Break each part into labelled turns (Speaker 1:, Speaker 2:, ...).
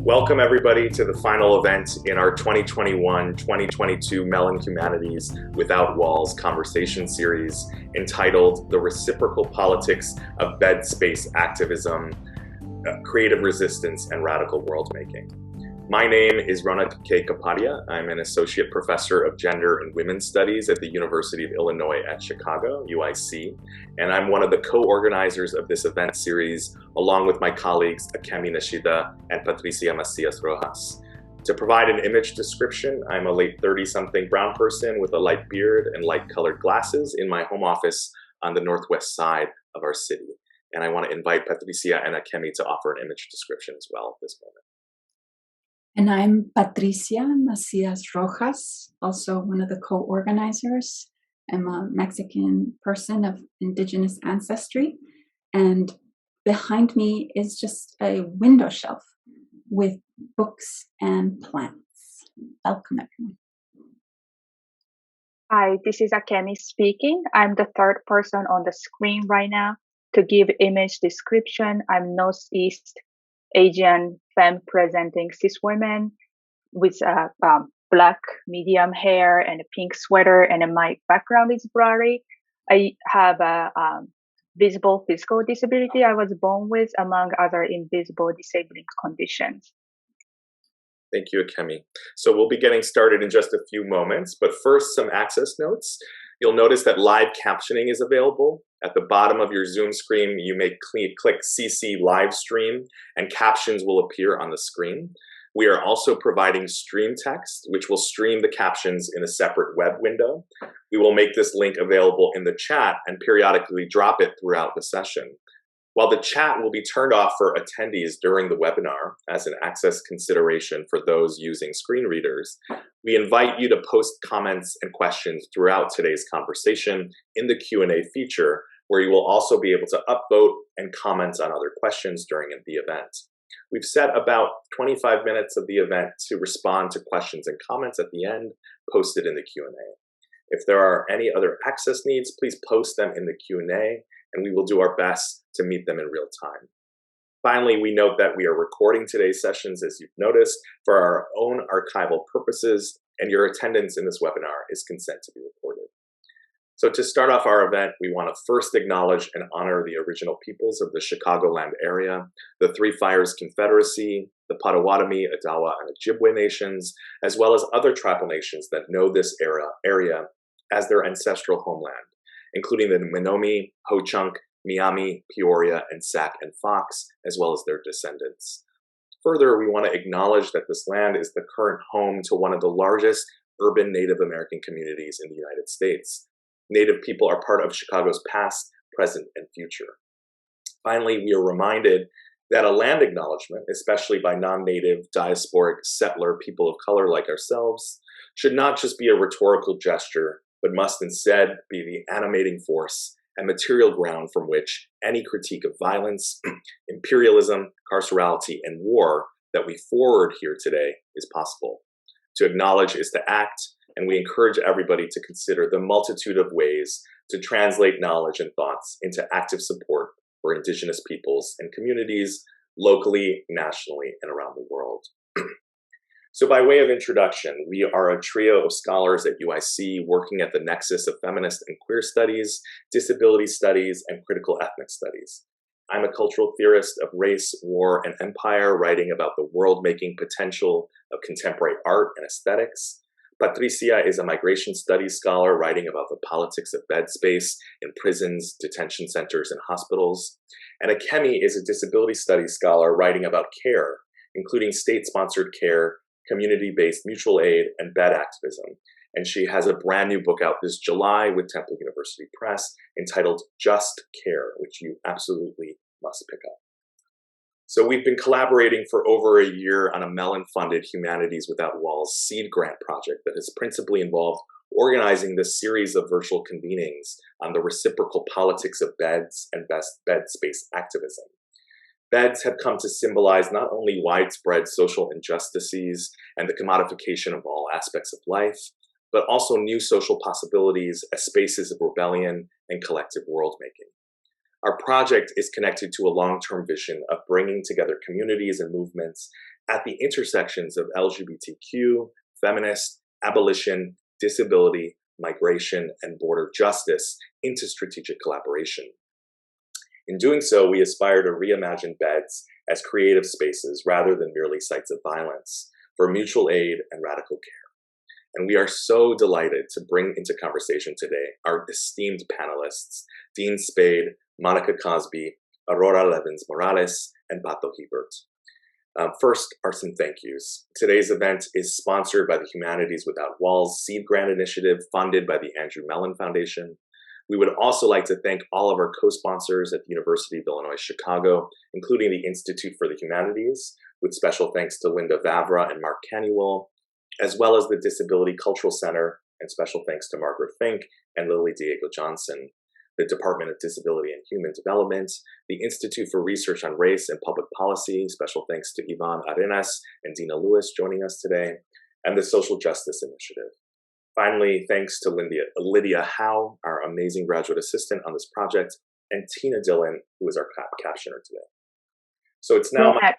Speaker 1: Welcome everybody to the final event in our 2021-2022 Mellon Humanities Without Walls conversation series entitled The Reciprocal Politics of Bed Space Activism, Creative Resistance and Radical World Making. My name is Ronak Kapadia. I'm an associate professor of gender and women's studies at the University of Illinois at Chicago, UIC, and I'm one of the co-organizers of this event series along with my colleagues Akemi, Nishida, and Patrisia Macías-Rojas. To provide an image description, I'm a late 30-something brown person with a light beard and light-colored glasses in my home office on the northwest side of our city. And I want to invite Patrisia and Akemi to offer an image description as well at this moment.
Speaker 2: And I'm Patrisia Macías-Rojas, also one of the co-organizers. I'm a Mexican person of indigenous ancestry. And behind me is just a window shelf with books and plants. Welcome, everyone.
Speaker 3: Hi, this is Akemi speaking. I'm the third person on the screen right now. To give image description, I'm Northeast Asian femme presenting cis woman with black medium hair and a pink sweater, and my background is blurry. I have a visible physical disability I was born with, among other invisible disabling conditions.
Speaker 1: Thank you, Akemi. So we'll be getting started in just a few moments, but first some access notes. You'll notice that live captioning is available. At the bottom of your Zoom screen, you may click CC live stream and captions will appear on the screen. We are also providing stream text, which will stream the captions in a separate web window. We will make this link available in the chat and periodically drop it throughout the session. While the chat will be turned off for attendees during the webinar as an access consideration for those using screen readers, we invite you to post comments and questions throughout today's conversation in the Q&A feature, where you will also be able to upvote and comment on other questions during the event. We've set about 25 minutes of the event to respond to questions and comments at the end, posted in the Q&A. If there are any other access needs, please post them in the Q&A, and we will do our best to meet them in real time. Finally, we note that we are recording today's sessions, as you've noticed, for our own archival purposes, and your attendance in this webinar is consent to be recorded. So to start off our event, we want to first acknowledge and honor the original peoples of the Chicagoland area, the Three Fires Confederacy, the Potawatomi, Odawa, and Ojibwe nations, as well as other tribal nations that know this area as their ancestral homeland, including the Menominee, Ho-Chunk, Miami, Peoria, and Sac and Fox, as well as their descendants. Further, we want to acknowledge that this land is the current home to one of the largest urban Native American communities in the United States. Native people are part of Chicago's past, present, and future. Finally, we are reminded that a land acknowledgement, especially by non-native, diasporic, settler people of color like ourselves, should not just be a rhetorical gesture, but must instead be the animating force and material ground from which any critique of violence, imperialism, carcerality, and war that we forward here today is possible. To acknowledge is to act, and we encourage everybody to consider the multitude of ways to translate knowledge and thoughts into active support for Indigenous peoples and communities locally, nationally, and around the world. So by way of introduction, we are a trio of scholars at UIC working at the nexus of feminist and queer studies, disability studies, and critical ethnic studies. I'm a cultural theorist of race, war, and empire, writing about the world-making potential of contemporary art and aesthetics. Patrisia is a migration studies scholar writing about the politics of bed space in prisons, detention centers, and hospitals. And Akemi is a disability studies scholar writing about care, including state-sponsored care, community-based mutual aid, and bed activism. And she has a brand new book out this July with Temple University Press entitled Just Care, which you absolutely must pick up. So we've been collaborating for over a year on a Mellon-funded Humanities Without Walls seed grant project that has principally involved organizing this series of virtual convenings on the reciprocal politics of beds and bed space activism. Beds have come to symbolize not only widespread social injustices and the commodification of all aspects of life, but also new social possibilities as spaces of rebellion and collective world making. Our project is connected to a long-term vision of bringing together communities and movements at the intersections of LGBTQ, feminist, abolition, disability, migration, and border justice into strategic collaboration. In doing so, we aspire to reimagine beds as creative spaces rather than merely sites of violence for mutual aid and radical care. And we are so delighted to bring into conversation today our esteemed panelists, Dean Spade, Monica Cosby, Aurora Levins-Morales, and Pato Hebert. First are some thank yous. Today's event is sponsored by the Humanities Without Walls Seed Grant Initiative funded by the Andrew Mellon Foundation. We would also like to thank all of our co-sponsors at the University of Illinois Chicago, including the Institute for the Humanities, with special thanks to Linda Vavra and Mark Canuel, as well as the Disability Cultural Center, and special thanks to Margaret Fink and Lily Diego Johnson, the Department of Disability and Human Development, the Institute for Research on Race and Public Policy, special thanks to Ivan Arenas and Dina Lewis joining us today, and the Social Justice Initiative. Finally, thanks to Lydia Howe, our amazing graduate assistant on this project, and Tina Dillon, who is our captioner today. So it's now my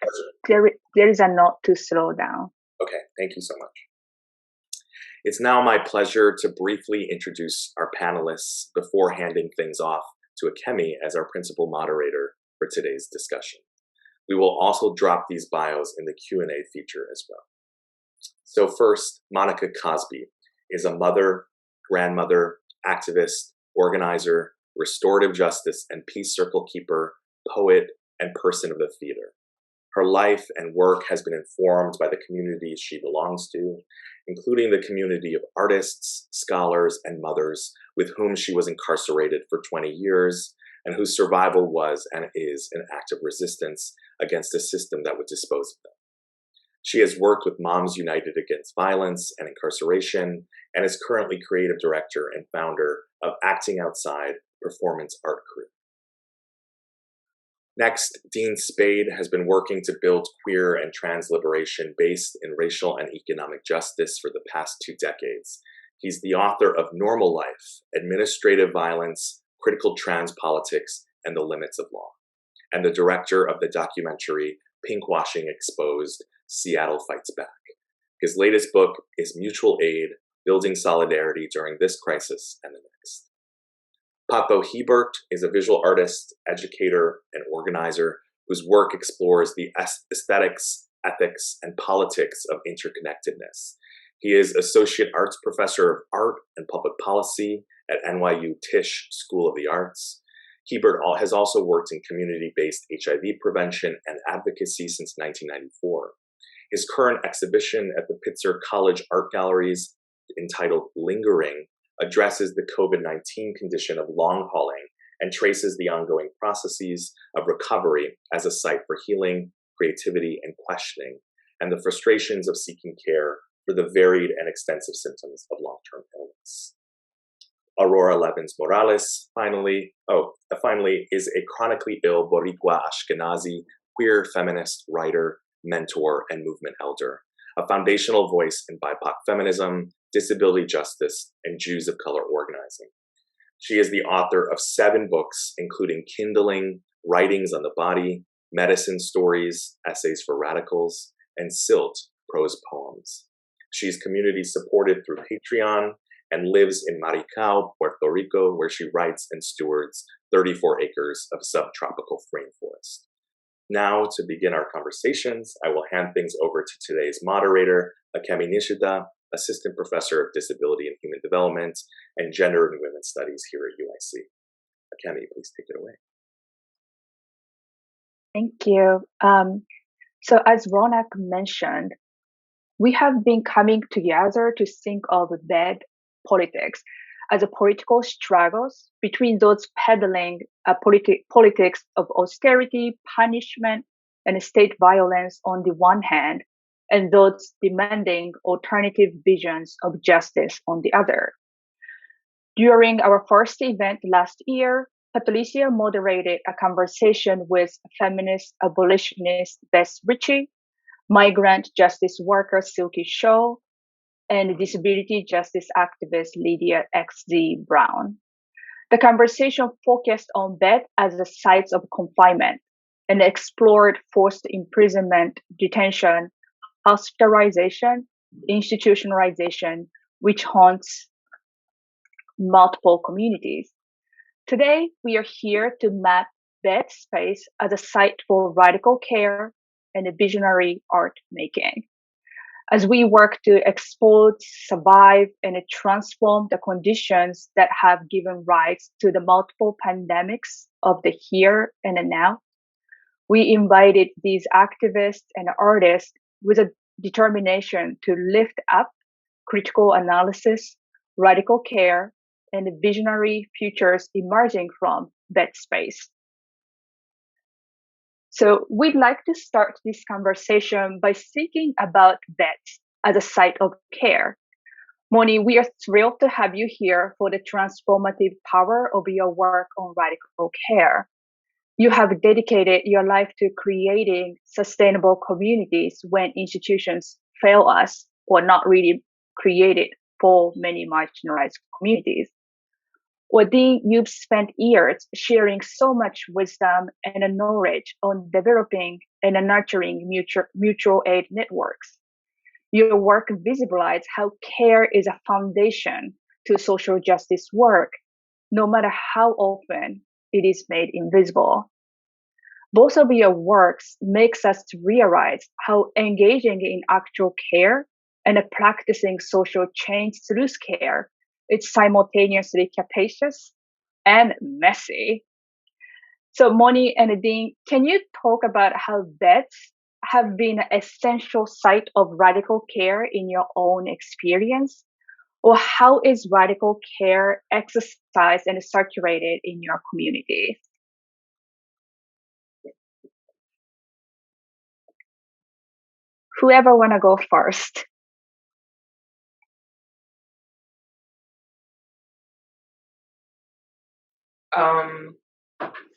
Speaker 1: pleasure.
Speaker 3: There is a note to slow down.
Speaker 1: Okay, thank you so much. It's now my pleasure to briefly introduce our panelists before handing things off to Akemi as our principal moderator for today's discussion. We will also drop these bios in the Q&A feature as well. So first, Monica Cosby is a mother, grandmother, activist, organizer, restorative justice and peace circle keeper, poet, and person of the theater. Her life and work has been informed by the communities she belongs to, including the community of artists, scholars, and mothers with whom she was incarcerated for 20 years and whose survival was and is an act of resistance against a system that would dispose of them. She has worked with Moms United Against Violence and Incarceration and is currently creative director and founder of Acting Outside Performance Art Group. Next, Dean Spade has been working to build queer and trans liberation based in racial and economic justice for the past 2 decades. He's the author of Normal Life, Administrative Violence, Critical Trans Politics, and the Limits of Law, and the director of the documentary Pinkwashing Exposed, Seattle Fights Back. His latest book is Mutual Aid, Building Solidarity During This Crisis and the Next. Pato Hebert is a visual artist, educator, and organizer whose work explores the aesthetics, ethics, and politics of interconnectedness. He is Associate Arts Professor of Art and Public Policy at NYU Tisch School of the Arts. Hebert has also worked in community-based HIV prevention and advocacy since 1994. His current exhibition at the Pitzer College Art Galleries, entitled Lingering, addresses the COVID-19 condition of long hauling and traces the ongoing processes of recovery as a site for healing, creativity, and questioning, and the frustrations of seeking care for the varied and extensive symptoms of long-term illness. Aurora Levins-Morales, finally, is a chronically ill Boricua Ashkenazi, queer feminist writer, mentor, and movement elder, a foundational voice in BIPOC feminism, disability justice, and Jews of color organizing. She is the author of 7 books, including Kindling, Writings on the Body, Medicine Stories, Essays for Radicals, and Silt, Prose Poems. She's community supported through Patreon and lives in Maricao, Puerto Rico, where she writes and stewards 34 acres of subtropical rainforest. Now, to begin our conversations, I will hand things over to today's moderator, Akemi Nishida, Assistant Professor of Disability and Human Development and Gender and Women's Studies here at UIC. Akemi, please take it away.
Speaker 3: Thank you. So as Ronak mentioned, we have been coming together to think of bed politics as a political struggles between those peddling politics of austerity, punishment, and state violence on the one hand, and those demanding alternative visions of justice on the other. During our first event last year, Patrisia moderated a conversation with feminist abolitionist Bess Ritchie, migrant justice worker Silky Shaw, and disability justice activist Lydia XZ Brown. The conversation focused on bed as a sites of confinement and explored forced imprisonment, detention, hospitalization, institutionalization, which haunts multiple communities. Today, we are here to map bed space as a site for radical care and visionary art making. As we work to expose, survive, and transform the conditions that have given rise to the multiple pandemics of the here and the now, we invited these activists and artists with a determination to lift up critical analysis, radical care, and visionary futures emerging from bed space. So we'd like to start this conversation by thinking about beds as a site of care. Moni, we are thrilled to have you here for the transformative power of your work on radical care. You have dedicated your life to creating sustainable communities when institutions fail us or not really created for many marginalized communities. Odin, you've spent years sharing so much wisdom and knowledge on developing and nurturing mutual aid networks. Your work visibilizes how care is a foundation to social justice work, no matter how often it is made invisible. Both of your works makes us realize how engaging in actual care and practicing social change through care, it's simultaneously capacious and messy. So Moni and Dean, can you talk about how beds have been an essential site of radical care in your own experience? Or how is radical care exercised and circulated in your community? Whoever wanna go first?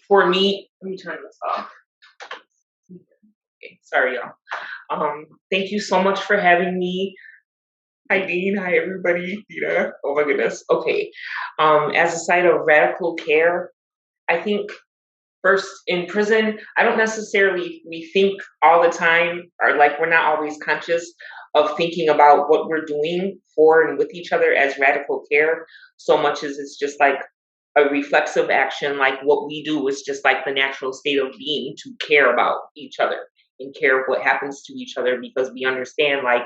Speaker 4: For me, let me turn this off. Okay, sorry, y'all. Thank you so much for having me. Hi, Dean. Hi, everybody. Dita. Oh my goodness. Okay. As a site of radical care, I think first in prison, I don't necessarily we think all the time, or like we're not always conscious of thinking about what we're doing for and with each other as radical care, so much as it's just like a reflexive action, like what we do is just like the natural state of being to care about each other and care of what happens to each other, because we understand like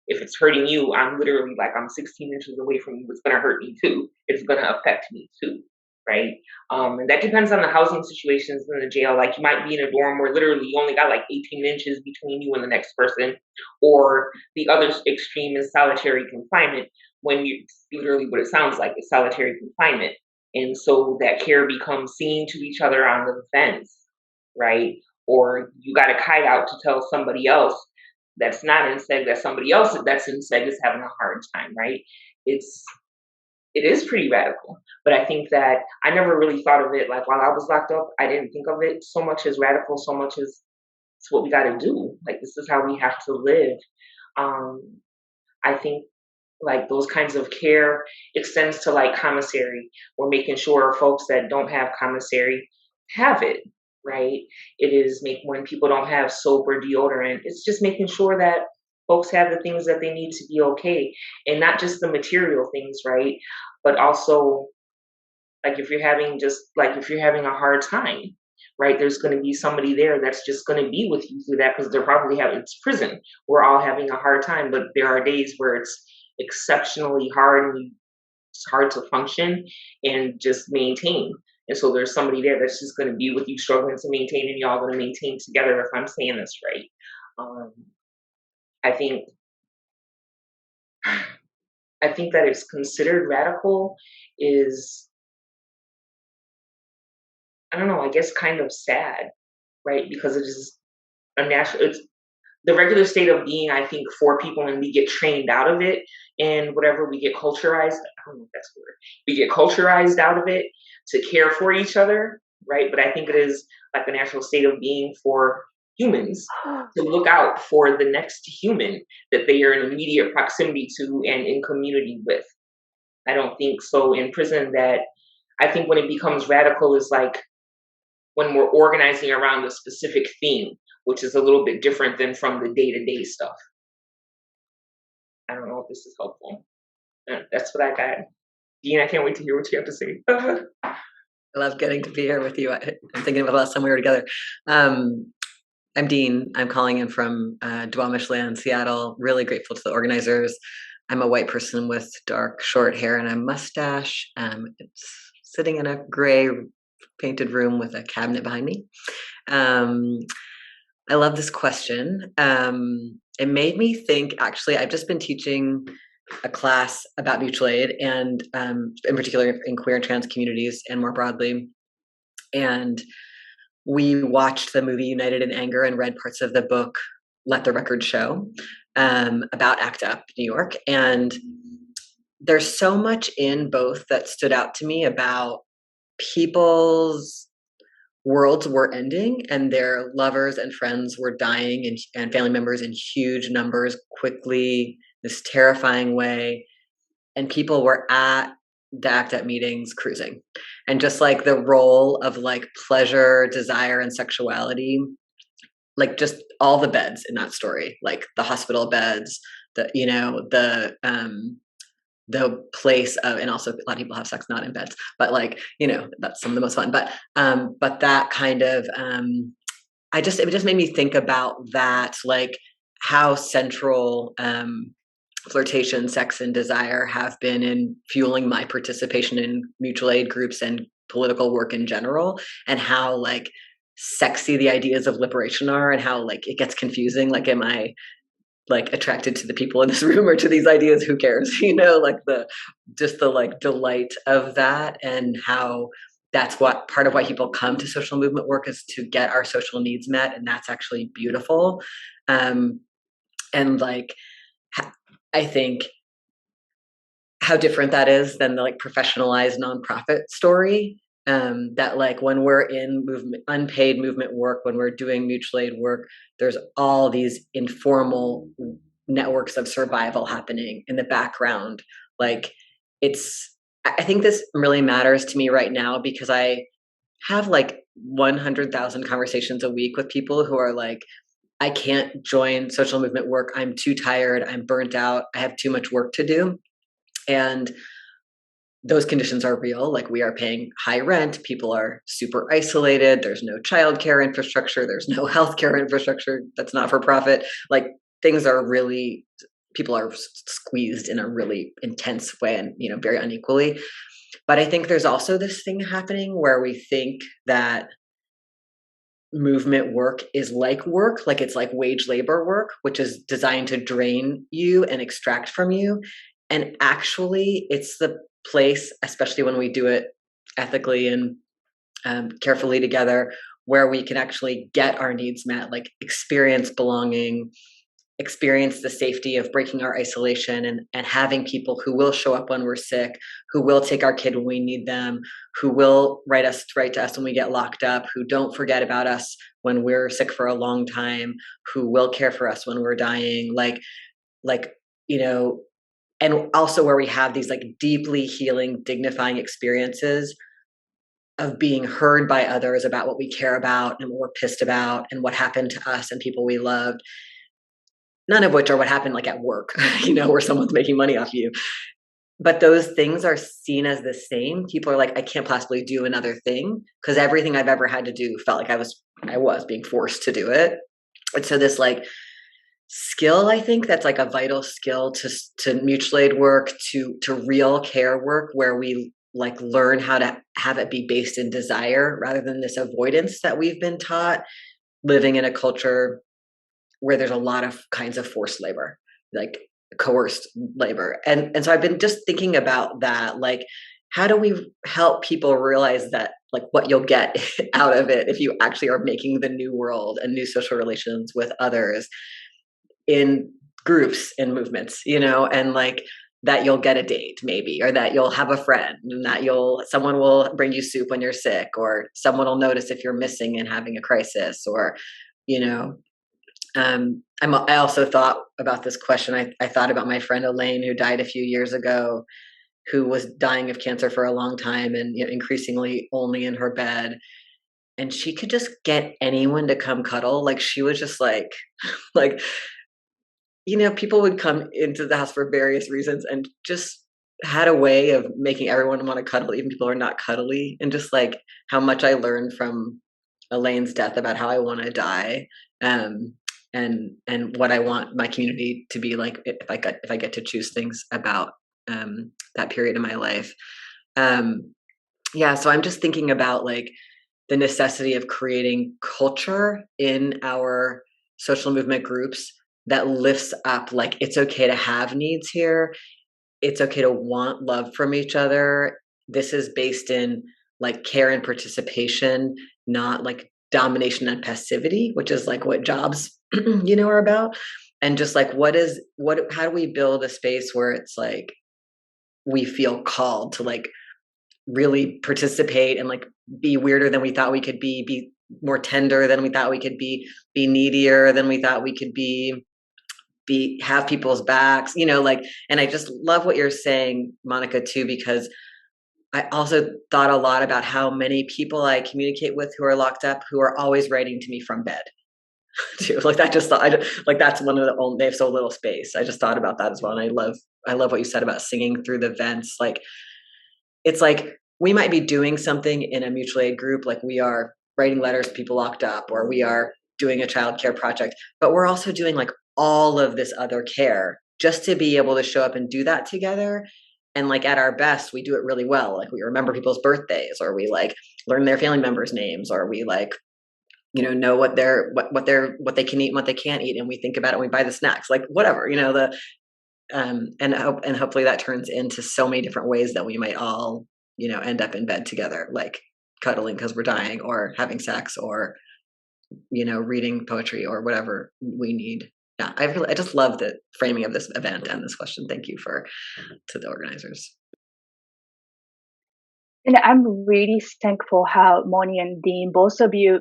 Speaker 4: if it's hurting you, I'm literally like I'm 16 inches away from you, it's gonna hurt me too. It's gonna affect me too, right? And that depends on the housing situations in the jail. Like you might be in a dorm where literally you only got like 18 inches between you and the next person, or the other extreme is solitary confinement, when you literally what it sounds like is solitary confinement. And so that care becomes seen to each other on the fence, right? Or you got a kite out to tell somebody else that's not in seg that somebody else that's in seg is having a hard time, right? It is pretty radical. But I think that I never really thought of it like while I was locked up, I didn't think of it so much as radical, so much as it's what we got to do. Like this is how we have to live. I think like those kinds of care extends to like commissary. We're making sure folks that don't have commissary have it, right? It is when people don't have soap or deodorant, it's just making sure that folks have the things that they need to be okay. And not just the material things, right? But also like if you're having a hard time, right? There's going to be somebody there that's just going to be with you through that, because they're probably it's prison. We're all having a hard time, but there are days where it's exceptionally hard and it's hard to function and just maintain. And so there's somebody there that's just going to be with you struggling to maintain, and y'all going to maintain together, if I'm saying this right. I think that it's considered radical is, I don't know, I guess kind of sad, right? Because it is it's the regular state of being, I think, for people, and we get trained out of it, and whatever we get culturized, I don't know if that's the word, we get culturized out of it to care for each other, right? But I think it is like a natural state of being for humans to look out for the next human that they are in immediate proximity to and in community with. I don't think so in prison that I think when it becomes radical is like when we're organizing around a specific theme, which is a little bit different than from the day-to-day stuff. I don't know if this is helpful. That's what I got. Dean, I can't wait to hear what you have to say.
Speaker 5: I love getting to be here with you. I'm thinking about the last time we were together. I'm Dean. I'm calling in from Duwamish Seattle. Really grateful to the organizers. I'm a white person with dark, short hair and a mustache. It's sitting in a gray painted room with a cabinet behind me. I love this question. It made me think, actually, I've just been teaching a class about mutual aid and in particular in queer and trans communities and more broadly. And we watched the movie United in Anger and read parts of the book Let the Record Show about ACT UP New York. And there's so much in both that stood out to me about people's worlds were ending and their lovers and friends were dying and family members in huge numbers quickly, this terrifying way. And people were at the ACT UP meetings cruising. And just like the role of like pleasure, desire, and sexuality, like just all the beds in that story, like the hospital beds, the place of, and also a lot of people have sex not in beds, but like, that's some of the most fun. But that kind of, it just made me think about that, like how central flirtation, sex, and desire have been in fueling my participation in mutual aid groups and political work in general, and how like sexy the ideas of liberation are, and how like it gets confusing. Like, am I like attracted to the people in this room or to these ideas? Who cares? Like the like delight of that, and how that's what part of why people come to social movement work is to get our social needs met, and that's actually beautiful. And like I think how different that is than the like professionalized nonprofit story. That like when we're in movement, unpaid movement work, when we're doing mutual aid work, there's all these informal networks of survival happening in the background. Like I think this really matters to me right now because I have like 100,000 conversations a week with people who are like, I can't join social movement work. I'm too tired. I'm burnt out. I have too much work to do. And those conditions are real. Like we are paying high rent. People are super isolated. There's no childcare infrastructure. There's no healthcare infrastructure that's not for profit. Like things are really, people are squeezed in a really intense way and, very unequally. But I think there's also this thing happening where we think that movement work is like work, like it's like wage labor work, which is designed to drain you and extract from you. And actually it's the place, especially when we do it ethically and carefully together, where we can actually get our needs met, like experience belonging, experience the safety of breaking our isolation and having people who will show up when we're sick, who will take our kid when we need them, who will write to us when we get locked up, who don't forget about us when we're sick for a long time, who will care for us when we're dying, and also where we have these like deeply healing, dignifying experiences of being heard by others about what we care about and what we're pissed about and what happened to us and people we loved. None of which are what happened like at work, where someone's making money off you. But those things are seen as the same. People are like, I can't possibly do another thing because everything I've ever had to do felt like I was being forced to do it. And so this like skill, I think that's like a vital skill to mutual aid work, to real care work, where we like learn how to have it be based in desire rather than this avoidance that we've been taught, living in a culture where there's a lot of kinds of forced labor, like coerced labor. And so I've been just thinking about that, like, how do we help people realize that, like, what you'll get out of it if you actually are making the new world and new social relations with others in groups and movements, and like that you'll get a date maybe, or that you'll have a friend, and that someone will bring you soup when you're sick, or someone will notice if you're missing and having a crisis, or, I also thought about this question. I thought about my friend Elaine, who died a few years ago, who was dying of cancer for a long time and increasingly only in her bed. And she could just get anyone to come cuddle. Like she was just like, like, people would come into the house for various reasons and just had a way of making everyone want to cuddle, even people who are not cuddly. And just like how much I learned from Elaine's death about how I want to die. And what I want my community to be like if I get to choose things about that period in my life. So I'm just thinking about like the necessity of creating culture in our social movement groups that lifts up like it's okay to have needs here. It's okay to want love from each other. This is based in like care and participation, not like domination and passivity, which is like what jobs are about. And just like how do we build a space where it's like we feel called to like really participate and like be weirder than we thought we could be more tender than we thought we could be needier than we thought we could be have people's backs, and I just love what you're saying, Monica, too, because I also thought a lot about how many people I communicate with who are locked up who are always writing to me from bed. Too. Like that that's one of the only, they have so little space. I just thought about that as well. And I love what you said about singing through the vents. Like, it's like we might be doing something in a mutual aid group, like we are writing letters to people locked up, or we are doing a childcare project, but we're also doing like all of this other care just to be able to show up and do that together. And like at our best, we do it really well. Like we remember people's birthdays, or we like learn their family members' names, or we like, know what they can eat and what they can't eat. And we think about it and we buy the snacks, like whatever, and hopefully that turns into so many different ways that we might all, end up in bed together, like cuddling because we're dying, or having sex, or, reading poetry, or whatever we need. Yeah, I just love the framing of this event and this question. Thank you to the organizers.
Speaker 3: And I'm really thankful how Moni and Dean, both of you,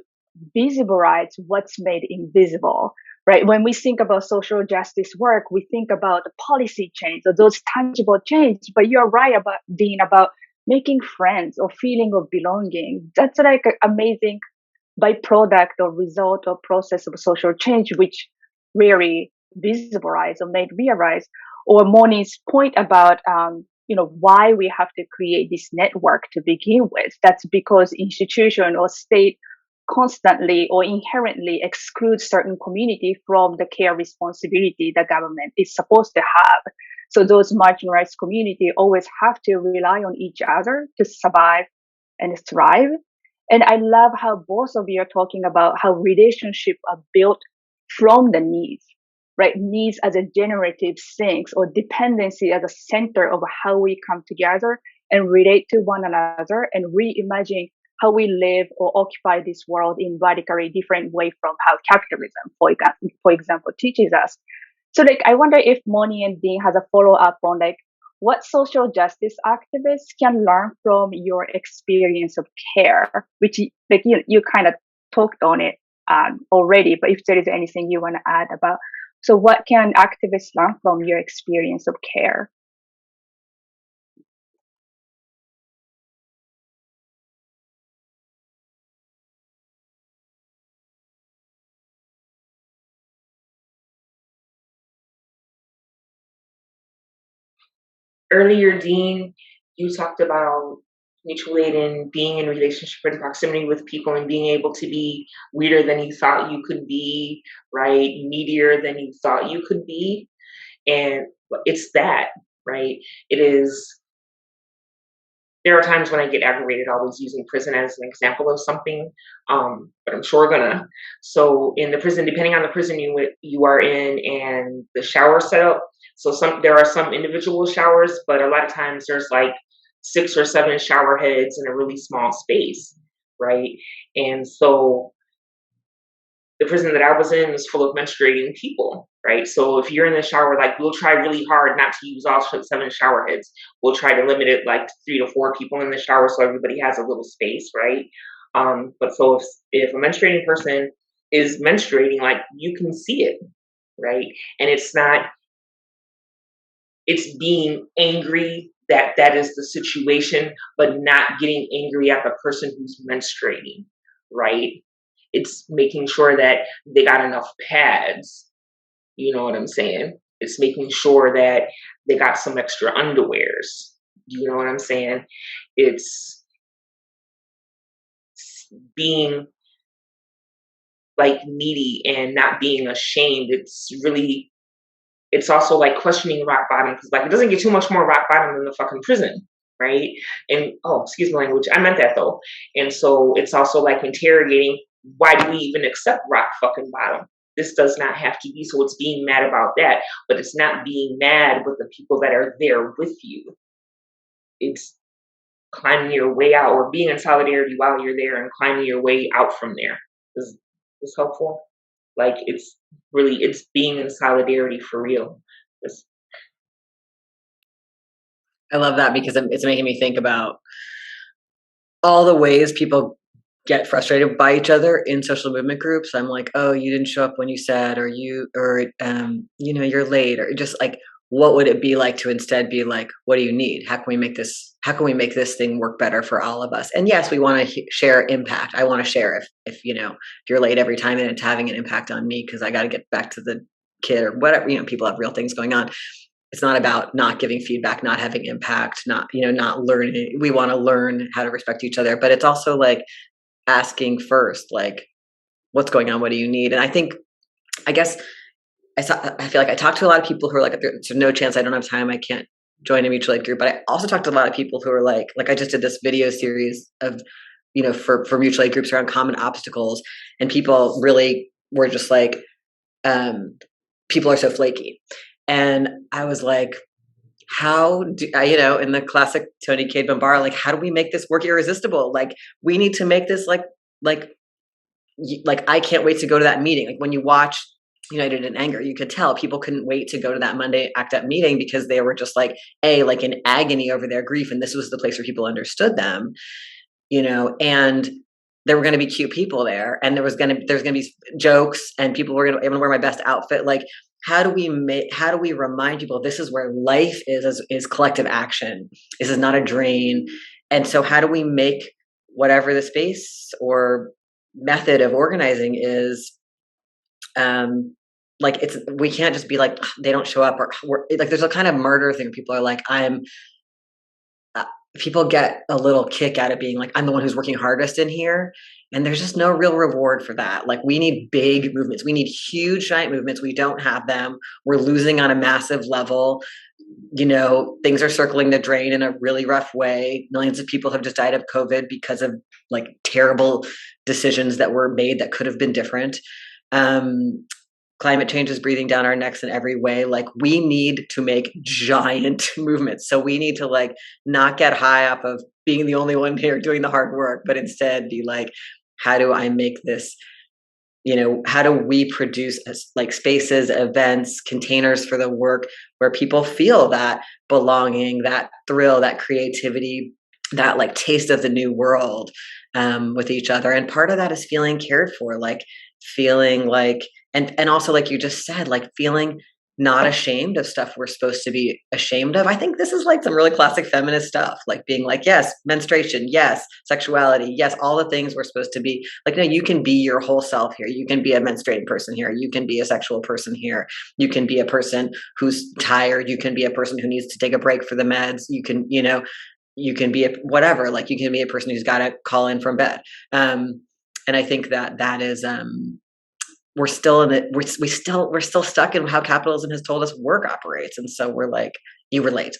Speaker 3: visibilize what's made invisible, right? When we think about social justice work, we think about the policy change or those tangible change. But you're right about Dean, about making friends or feeling of belonging. That's like an amazing byproduct or result or process of social change, which really visibilize or made realize. Or Moni's point about why we have to create this network to begin with. That's because institution or state constantly or inherently excludes certain community from the care responsibility the government is supposed to have. So those marginalized community always have to rely on each other to survive and thrive. And I love how both of you are talking about how relationships are built from the needs, right? Needs as a generative things, or dependency as a center of how we come together and relate to one another and reimagine how we live or occupy this world in radically different way from how capitalism, for example, teaches us. So I wonder if Moni and Dean has a follow-up on what social justice activists can learn from your experience of care, which you kind of talked on it already, but if there is anything you want to add about, so what can activists learn from your experience of care?
Speaker 4: Earlier, Dean, you talked about mutual aid and being in relationship and proximity with people and being able to be weirder than you thought you could be, right? Needier than you thought you could be. And it's that, right? It is. There are times when I get aggravated always using prison as an example of something, but I'm sure gonna. So in the prison, depending on the prison you are in and the shower setup, so there are some individual showers, but a lot of times there's like 6 or 7 shower heads in a really small space, right? And so the prison that I was in is full of menstruating people, right? So if you're in the shower, like we'll try really hard not to use all 7 shower heads. We'll try to limit it like to 3 to 4 people in the shower so everybody has a little space, right? But so if a menstruating person is menstruating, like you can see it, right? And it's being angry that is the situation, but not getting angry at the person who's menstruating, right? It's making sure that they got enough pads. You know what I'm saying? It's making sure that they got some extra underwears. You know what I'm saying? It's being like needy and not being ashamed. It's also like questioning rock bottom, because like it doesn't get too much more rock bottom than the fucking prison, right? And oh, excuse my language, I meant that though. And so it's also like interrogating, why do we even accept rock fucking bottom? This does not have to be. So it's being mad about that, but it's not being mad with the people that are there with you. It's climbing your way out, or being in solidarity while you're there and climbing your way out from there. Is this helpful? Like it's being in solidarity for real.
Speaker 5: I love that, because it's making me think about all the ways people get frustrated by each other in social movement groups. I'm like, oh, you didn't show up when you said, or you you're late, or just like, what would it be like to instead be like, what do you need? How can we make this thing work better for all of us? And yes, we want to share impact. I want to share if you're late every time and it's having an impact on me because I got to get back to the kid or whatever, people have real things going on. It's not about not giving feedback, not having impact, not learning. We want to learn how to respect each other, but it's also like asking first, like, what's going on? What do you need? And I guess I feel like I talk to a lot of people who are like, there's no chance, I don't have time, I can't join a mutual aid group. But I also talk to a lot of people who are like I just did this video series of, for mutual aid groups around common obstacles. And people really were just like, people are so flaky. And I was like, how do in the classic Tony Cade Bombara, like, how do we make this work irresistible? Like, we need to make this like I can't wait to go to that meeting. Like when you watch United in Anger, you could tell people couldn't wait to go to that Monday ACT UP meeting because they were just like in agony over their grief. And this was the place where people understood them, and there were going to be cute people there, and there's going to be jokes, and people were going to wear my best outfit. Like, how do we remind people this is where life is collective action. This is not a drain. And so how do we make whatever the space or method of organizing is, we can't just be like, they don't show up, or like, there's a kind of murder thing. People are like, people get a little kick out of being like, I'm the one who's working hardest in here. And there's just no real reward for that. Like, we need big movements. We need huge, giant movements. We don't have them. We're losing on a massive level. Things are circling the drain in a really rough way. Millions of people have just died of COVID because of like terrible decisions that were made that could have been different. Climate change is breathing down our necks in every way. Like, we need to make giant movements. So we need to like not get high up of being the only one here doing the hard work, but instead be like, how do I make this, how do we produce like spaces, events, containers for the work where people feel that belonging, that thrill, that creativity, that like taste of the new world with each other. And part of that is feeling cared for, like feeling like, and also like you just said, like feeling not ashamed of stuff we're supposed to be ashamed of. I think this is like some really classic feminist stuff, like being like, yes, menstruation, yes, sexuality, yes, all the things we're supposed to be like, no, you can be your whole self here. You can be a menstruating person here. You can be a sexual person here. You can be a person who's tired. You can be a person who needs to take a break for the meds. You can, you can be a whatever, like you can be a person who's got to call in from bed. And I think that is, we're still in it. We're still stuck in how capitalism has told us work operates. And so we're like, you were late.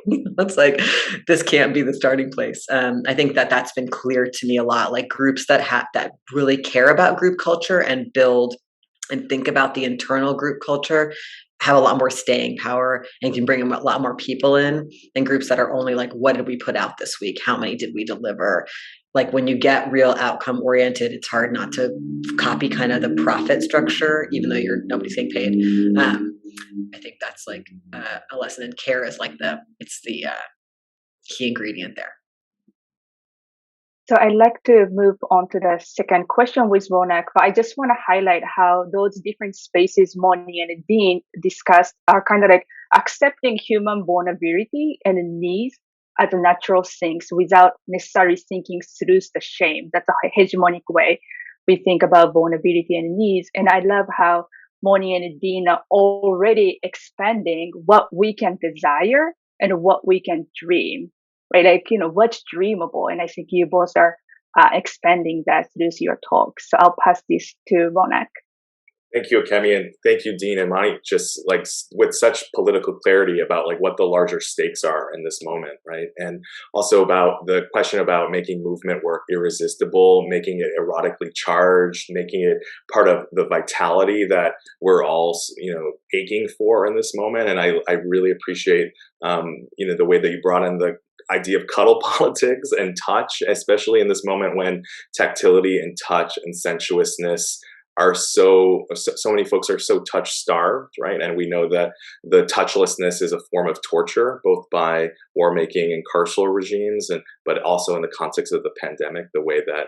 Speaker 5: It's like, this can't be the starting place. I think that's been clear to me a lot, like groups that really care about group culture and build and think about the internal group culture have a lot more staying power and can bring a lot more people in than groups that are only like, what did we put out this week? How many did we deliver? Like, when you get real outcome oriented, it's hard not to copy kind of the profit structure, even though nobody's getting paid. I think that's like a lesson in care is like it's the key ingredient there.
Speaker 3: So I'd like to move on to the second question with Ronak, but I just want to highlight how those different spaces Moni and Dean discussed are kind of like accepting human vulnerability and needs as natural things without necessarily thinking through the shame. That's a hegemonic way we think about vulnerability and needs. And I love how Moni and Dean are already expanding what we can desire and what we can dream, right? Like, what's dreamable. And I think you both are expanding that through your talk. So I'll pass this to Ronak.
Speaker 1: Thank you, Akemi, and thank you, Dean and Mani, just like with such political clarity about like what the larger stakes are in this moment, right? And also about the question about making movement work irresistible, making it erotically charged, making it part of the vitality that we're all, aching for in this moment. And I really appreciate, the way that you brought in the idea of cuddle politics and touch, especially in this moment when tactility and touch and sensuousness are so many folks are so touch starved, right? And we know that the touchlessness is a form of torture, both by war making and carceral regimes, but also in the context of the pandemic, the way that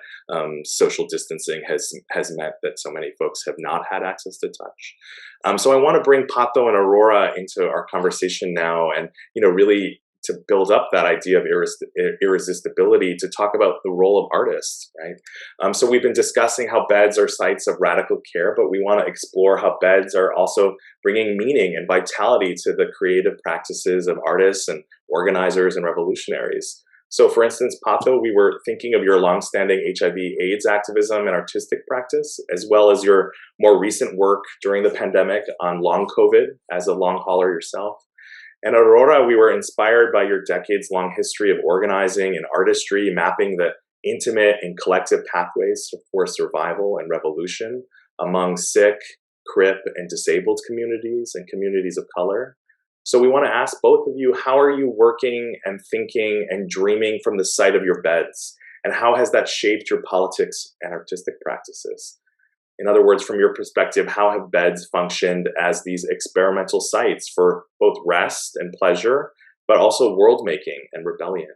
Speaker 1: social distancing has meant that so many folks have not had access to touch. So I want to bring Pato and Aurora into our conversation now, and really to build up that idea of irresistibility, to talk about the role of artists, right? So we've been discussing how beds are sites of radical care, but we want to explore how beds are also bringing meaning and vitality to the creative practices of artists and organizers and revolutionaries. So for instance, Pato, we were thinking of your longstanding HIV/AIDS activism and artistic practice, as well as your more recent work during the pandemic on long COVID as a long hauler yourself. And Aurora, we were inspired by your decades-long history of organizing and artistry, mapping the intimate and collective pathways for survival and revolution among sick, CRIP, and disabled communities and communities of color. So we want to ask both of you, how are you working and thinking and dreaming from the site of your beds? And how has that shaped your politics and artistic practices? In other words, from your perspective, how have beds functioned as these experimental sites for both rest and pleasure, but also world making and rebellion?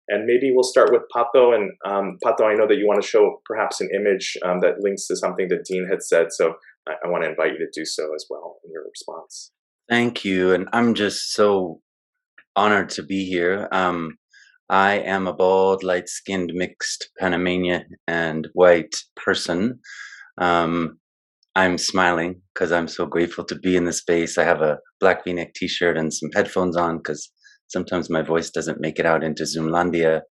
Speaker 1: And maybe we'll start with Pato. And Pato, I know that you want to show perhaps an image that links to something that Dean had said. So I want to invite you to do so as well in your response.
Speaker 6: Thank you. And I'm just so honored to be here. I am a bald, light-skinned, mixed Panamanian and white person. I'm smiling because I'm so grateful to be in the space. I have a black V-neck t-shirt and some headphones on because sometimes my voice doesn't make it out into Zoomlandia.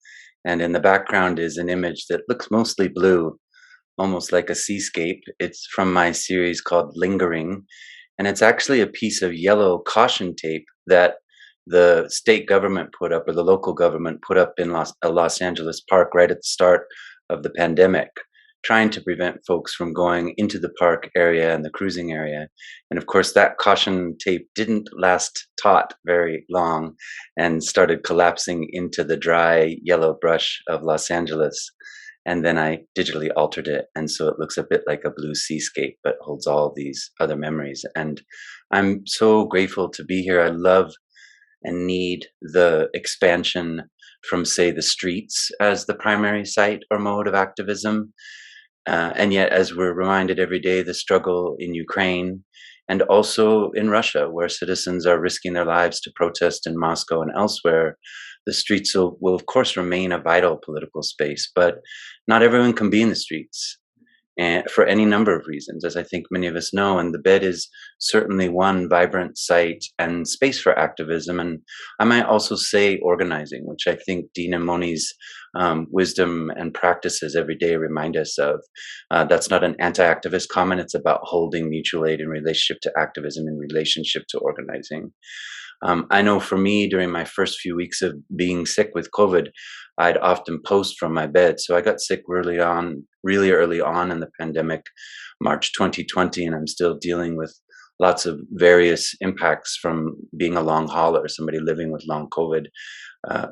Speaker 6: And in the background is an image that looks mostly blue, almost like a seascape. It's from my series called Lingering. And it's actually a piece of yellow caution tape that the state government put up, or the local government put up in Los Angeles Park right at the start of the pandemic, trying to prevent folks from going into the park area and the cruising area. And of course, that caution tape didn't last taut very long and started collapsing into the dry yellow brush of Los Angeles. And then I digitally altered it. And so it looks a bit like a blue seascape, but holds all these other memories. And I'm so grateful to be here. I love and need the expansion from, say, the streets as the primary site or mode of activism. And yet, as we're reminded every day, the struggle in Ukraine and also in Russia, where citizens are risking their lives to protest in Moscow and elsewhere, the streets will of course remain a vital political space, but not everyone can be in the streets. And for any number of reasons, as I think many of us know, and the bed is certainly one vibrant site and space for activism. And I might also say organizing, which I think Dean and Moni's wisdom and practices every day remind us of. That's not an anti-activist comment. It's about holding mutual aid in relationship to activism, in relationship to organizing. I know for me, during my first few weeks of being sick with COVID, I'd often post from my bed. So I got sick really early on in the pandemic, March 2020, and I'm still dealing with lots of various impacts from being a long hauler, somebody living with long COVID.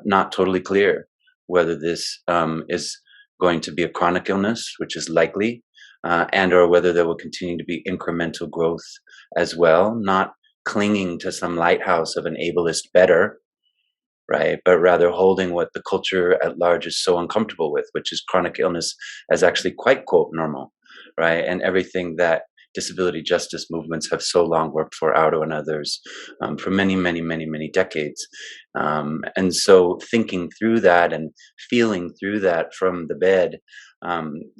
Speaker 6: Not totally clear whether this is going to be a chronic illness, which is likely, and or whether there will continue to be incremental growth as well, not clinging to some lighthouse of an ableist better, right? But rather holding what the culture at large is so uncomfortable with, which is chronic illness as actually quite, quote, normal, right? And everything that disability justice movements have so long worked for, Auto and others, for many, many, many, many decades. And so thinking through that and feeling through that from the bed,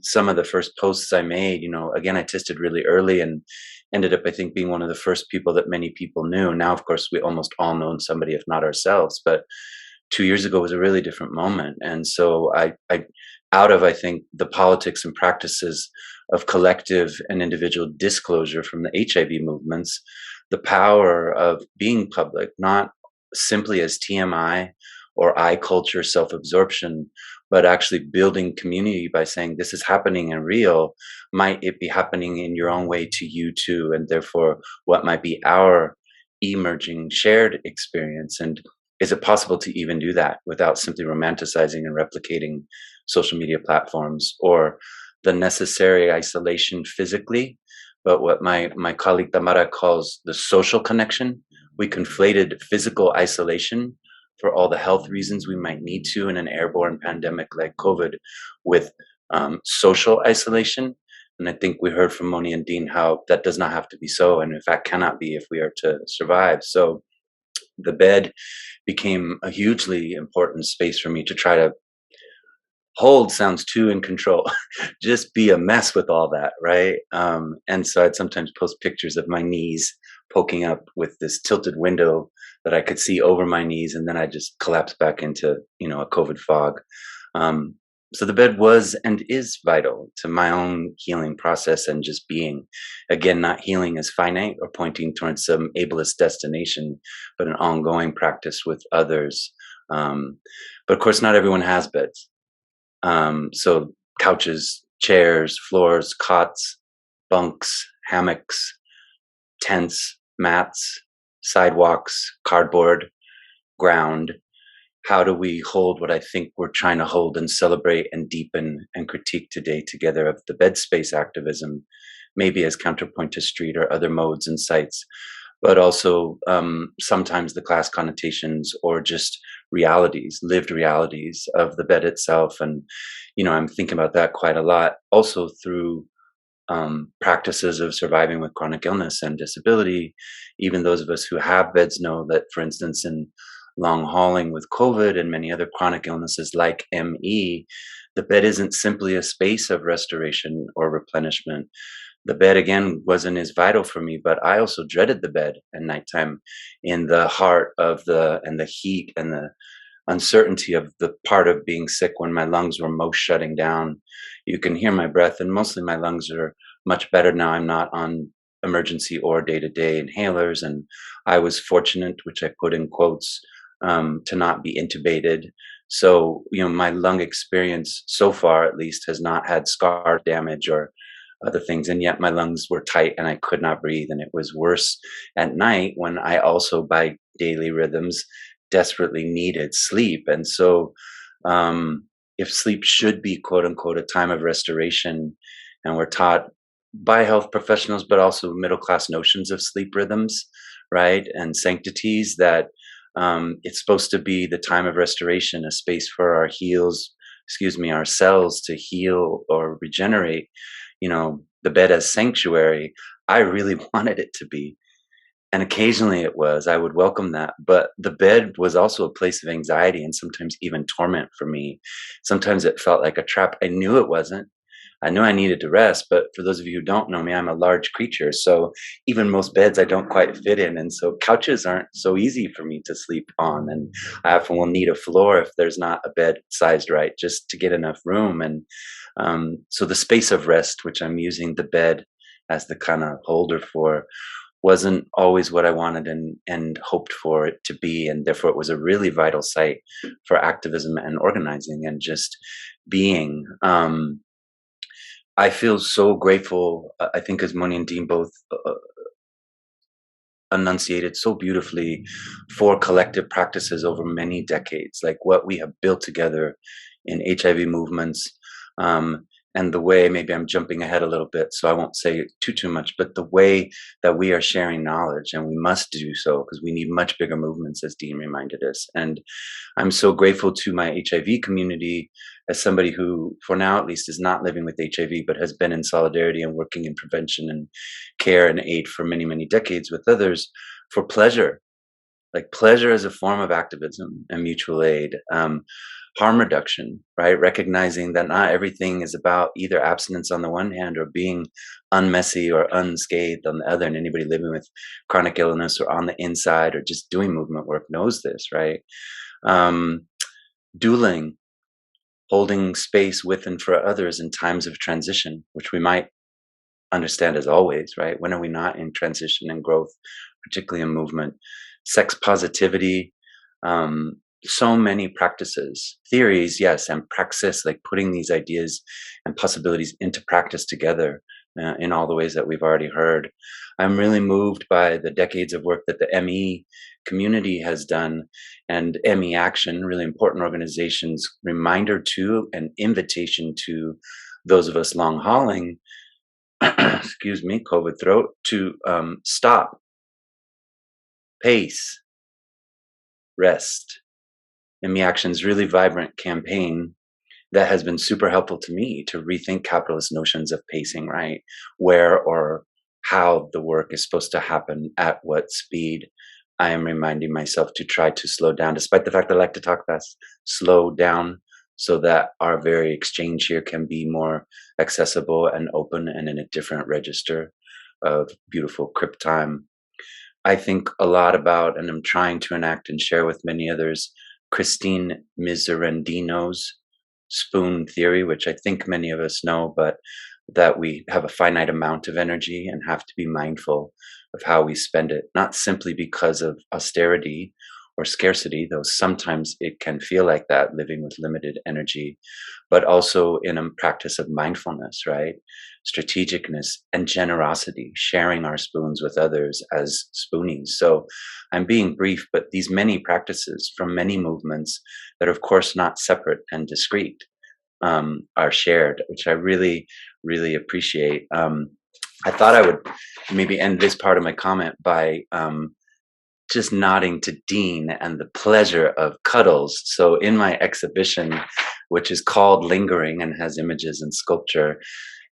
Speaker 6: some of the first posts I made, again, I tested really early and ended up, I think, being one of the first people that many people knew. Now, of course, we almost all know somebody, if not ourselves, but 2 years ago was a really different moment. And so I out of, I think, the politics and practices of collective and individual disclosure from the HIV movements, the power of being public, not simply as TMI or I culture self-absorption, but actually building community by saying this is happening and real. Might it be happening in your own way to you too? And therefore, what might be our emerging shared experience? And is it possible to even do that without simply romanticizing and replicating social media platforms or the necessary isolation physically, but what my colleague Tamara calls the social connection? We conflated physical isolation for all the health reasons we might need to in an airborne pandemic like COVID with social isolation. And I think we heard from Moni and Dean how that does not have to be so, and in fact cannot be if we are to survive. So the bed became a hugely important space for me to try to hold. Sounds too in control. Just be a mess with all that, right? And so I'd sometimes post pictures of my knees poking up with this tilted window that I could see over my knees, and then I just collapse back into a COVID fog. So the bed was and is vital to my own healing process and just being. Again, not healing as finite or pointing towards some ableist destination, but an ongoing practice with others. But of course, not everyone has beds. So couches, chairs, floors, cots, bunks, hammocks, tents, mats, sidewalks, cardboard, ground. How do we hold what I think we're trying to hold and celebrate and deepen and critique today together of the bed space activism, maybe as counterpoint to street or other modes and sites, but also sometimes the class connotations or just realities, lived realities of the bed itself. And, I'm thinking about that quite a lot also through practices of surviving with chronic illness and disability. Even those of us who have beds know that, for instance, in long hauling with COVID and many other chronic illnesses like ME, the bed isn't simply a space of restoration or replenishment. The bed, again, wasn't as vital for me, but I also dreaded the bed at nighttime in the heart of the heat and the uncertainty of the part of being sick when my lungs were most shutting down. You can hear my breath, and mostly my lungs are much better now. I'm not on emergency or day-to-day inhalers, and I was fortunate, which I put in quotes, to not be intubated. So, my lung experience so far, at least, has not had scar damage or other things. And yet my lungs were tight and I could not breathe. And it was worse at night when I also, by daily rhythms, desperately needed sleep. And so, if sleep should be, quote unquote, a time of restoration, and we're taught by health professionals, but also middle-class notions of sleep rhythms, right, and sanctities, that it's supposed to be the time of restoration, a space for our cells to heal or regenerate, the bed as sanctuary. I really wanted it to be. And occasionally it was. I would welcome that. But the bed was also a place of anxiety and sometimes even torment for me. Sometimes it felt like a trap. I knew it wasn't. I knew I needed to rest. But for those of you who don't know me, I'm a large creature. So even most beds I don't quite fit in. And so couches aren't so easy for me to sleep on. And I often will need a floor if there's not a bed sized right, just to get enough room. And so the space of rest, which I'm using the bed as the kind of holder for, wasn't always what I wanted and hoped for it to be. And therefore it was a really vital site for activism and organizing and just being. I feel so grateful, I think, as Moni and Dean both enunciated so beautifully, for collective practices over many decades, like what we have built together in HIV movements, and the way, maybe I'm jumping ahead a little bit, so I won't say too much, but the way that we are sharing knowledge, and we must do so because we need much bigger movements, as Dean reminded us. And I'm so grateful to my HIV community as somebody who, for now at least, is not living with HIV, but has been in solidarity and working in prevention and care and aid for many, many decades with others for pleasure. Like pleasure as a form of activism and mutual aid, harm reduction, right? Recognizing that not everything is about either abstinence on the one hand or being unmessy or unscathed on the other. And anybody living with chronic illness or on the inside or just doing movement work knows this, right? Dueling, holding space with and for others in times of transition, which we might understand as always, right? When are we not in transition and growth, particularly in movement? Sex positivity, so many practices, theories, yes, and praxis, like putting these ideas and possibilities into practice together in all the ways that we've already heard. I'm really moved by the decades of work that the ME community has done, and ME Action, really important organizations, reminder to and invitation to those of us long hauling, excuse me, COVID throat, to stop, pace, rest. ME Action's really vibrant campaign that has been super helpful to me to rethink capitalist notions of pacing, right? Where or how the work is supposed to happen, at what speed. I am reminding myself to try to slow down, despite the fact that I like to talk fast, slow down so that our very exchange here can be more accessible and open and in a different register of beautiful crypt time. I think a lot about, and I'm trying to enact and share with many others, Christine Miserandino's spoon theory, which I think many of us know, but that we have a finite amount of energy and have to be mindful of how we spend it, not simply because of austerity or scarcity, though sometimes it can feel like that, living with limited energy, but also in a practice of mindfulness, right? Strategicness and generosity, sharing our spoons with others as spoonies. So I'm being brief, but these many practices from many movements that are, of course, not separate and discrete, are shared, which I really, really appreciate. I thought I would maybe end this part of my comment by just nodding to Dean and the pleasure of cuddles. So in my exhibition, which is called Lingering and has images and sculpture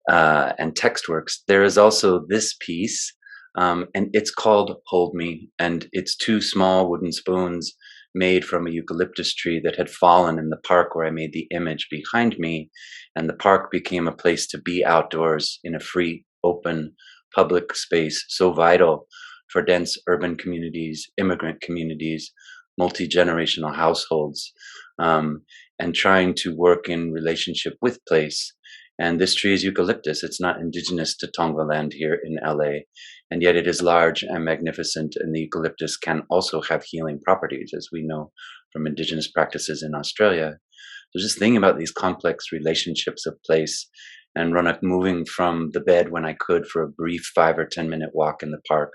Speaker 6: and text works, there is also this piece, and it's called Hold Me, and it's two small wooden spoons made from a eucalyptus tree that had fallen in the park where I made the image behind me, and the park became a place to be outdoors in a free, open, public space so vital for dense urban communities, immigrant communities, multi-generational households, and trying to work in relationship with place. And this tree is eucalyptus. It's not indigenous to Tongva land here in LA, and yet it is large and magnificent, and the eucalyptus can also have healing properties, as we know from indigenous practices in Australia. So just thinking about these complex relationships of place, and Ronak moving from the bed when I could for a brief 5 or 10 minute walk in the park,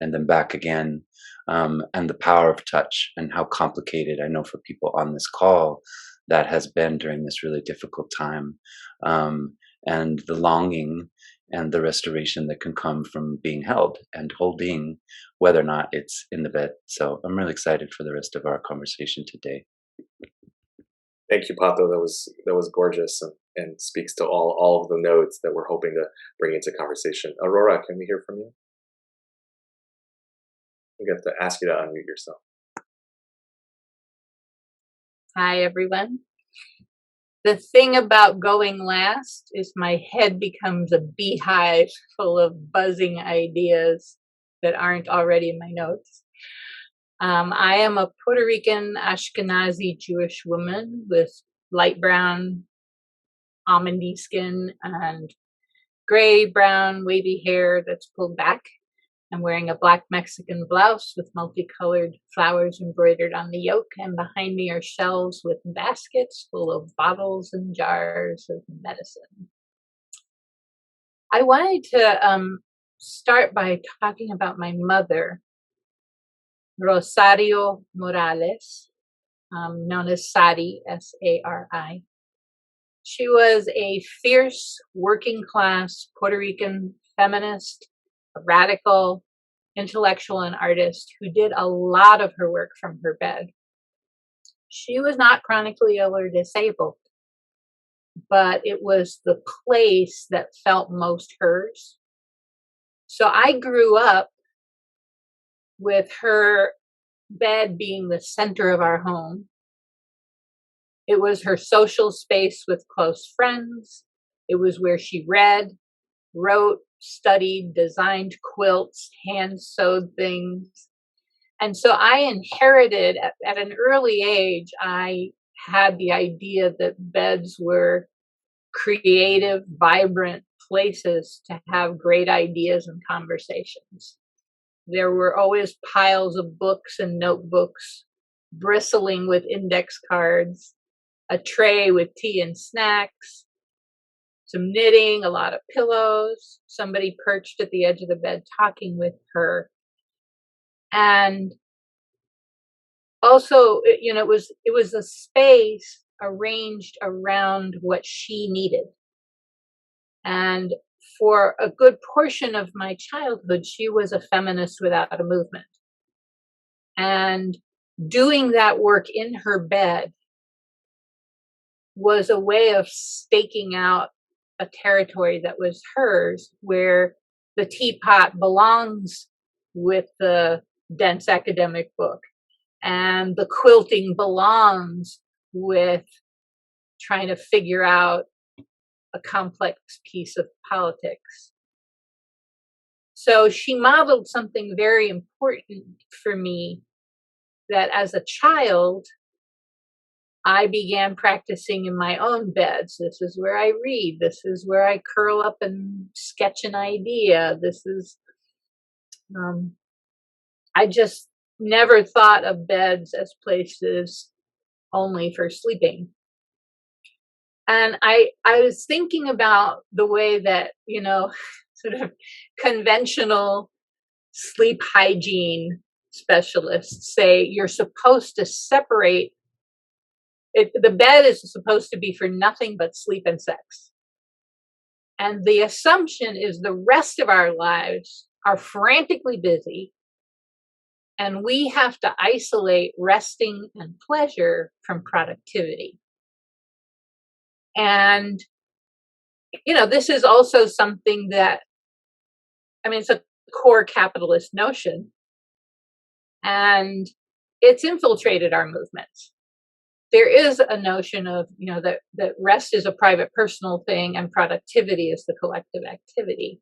Speaker 6: and then back again, and the power of touch and how complicated, I know for people on this call, that has been during this really difficult time, and the longing and the restoration that can come from being held and holding, whether or not it's in the bed. So I'm really excited for the rest of our conversation today.
Speaker 1: Thank you, Pato. That was gorgeous and speaks to all of the nodes that we're hoping to bring into conversation. Aurora, can we hear from you? I'm going to have to ask you to unmute yourself.
Speaker 7: Hi, everyone. The thing about going last is my head becomes a beehive full of buzzing ideas that aren't already in my notes. I am a Puerto Rican Ashkenazi Jewish woman with light brown almondy skin and gray brown wavy hair that's pulled back. I'm wearing a black Mexican blouse with multicolored flowers embroidered on the yoke, and behind me are shelves with baskets full of bottles and jars of medicine. I wanted to start by talking about my mother, Rosario Morales, known as Sari, S-A-R-I. She was a fierce working class Puerto Rican feminist, a radical, intellectual, and artist who did a lot of her work from her bed. She was not chronically ill or disabled, but it was the place that felt most hers. So I grew up with her bed being the center of our home. It was her social space with close friends. It was where she read, wrote, studied, designed quilts, hand sewed things. And so I inherited at an early age, I had the idea that beds were creative, vibrant places to have great ideas and conversations. There were always piles of books and notebooks, bristling with index cards, a tray with tea and snacks, some knitting, a lot of pillows, somebody perched at the edge of the bed talking with her. And also, it was a space arranged around what she needed. And for a good portion of my childhood, she was a feminist without a movement. And doing that work in her bed was a way of staking out a territory that was hers, where the teapot belongs with the dense academic book, and the quilting belongs with trying to figure out a complex piece of politics. So she modeled something very important for me, that as a child, I began practicing in my own beds. This is where I read. This is where I curl up and sketch an idea. This is, I just never thought of beds as places only for sleeping. And I was thinking about the way that, sort of conventional sleep hygiene specialists say you're supposed to separate it. The bed is supposed to be for nothing but sleep and sex. And the assumption is the rest of our lives are frantically busy, and we have to isolate resting and pleasure from productivity. And, this is also something that, it's a core capitalist notion, and it's infiltrated our movements. There is a notion of, that rest is a private personal thing and productivity is the collective activity.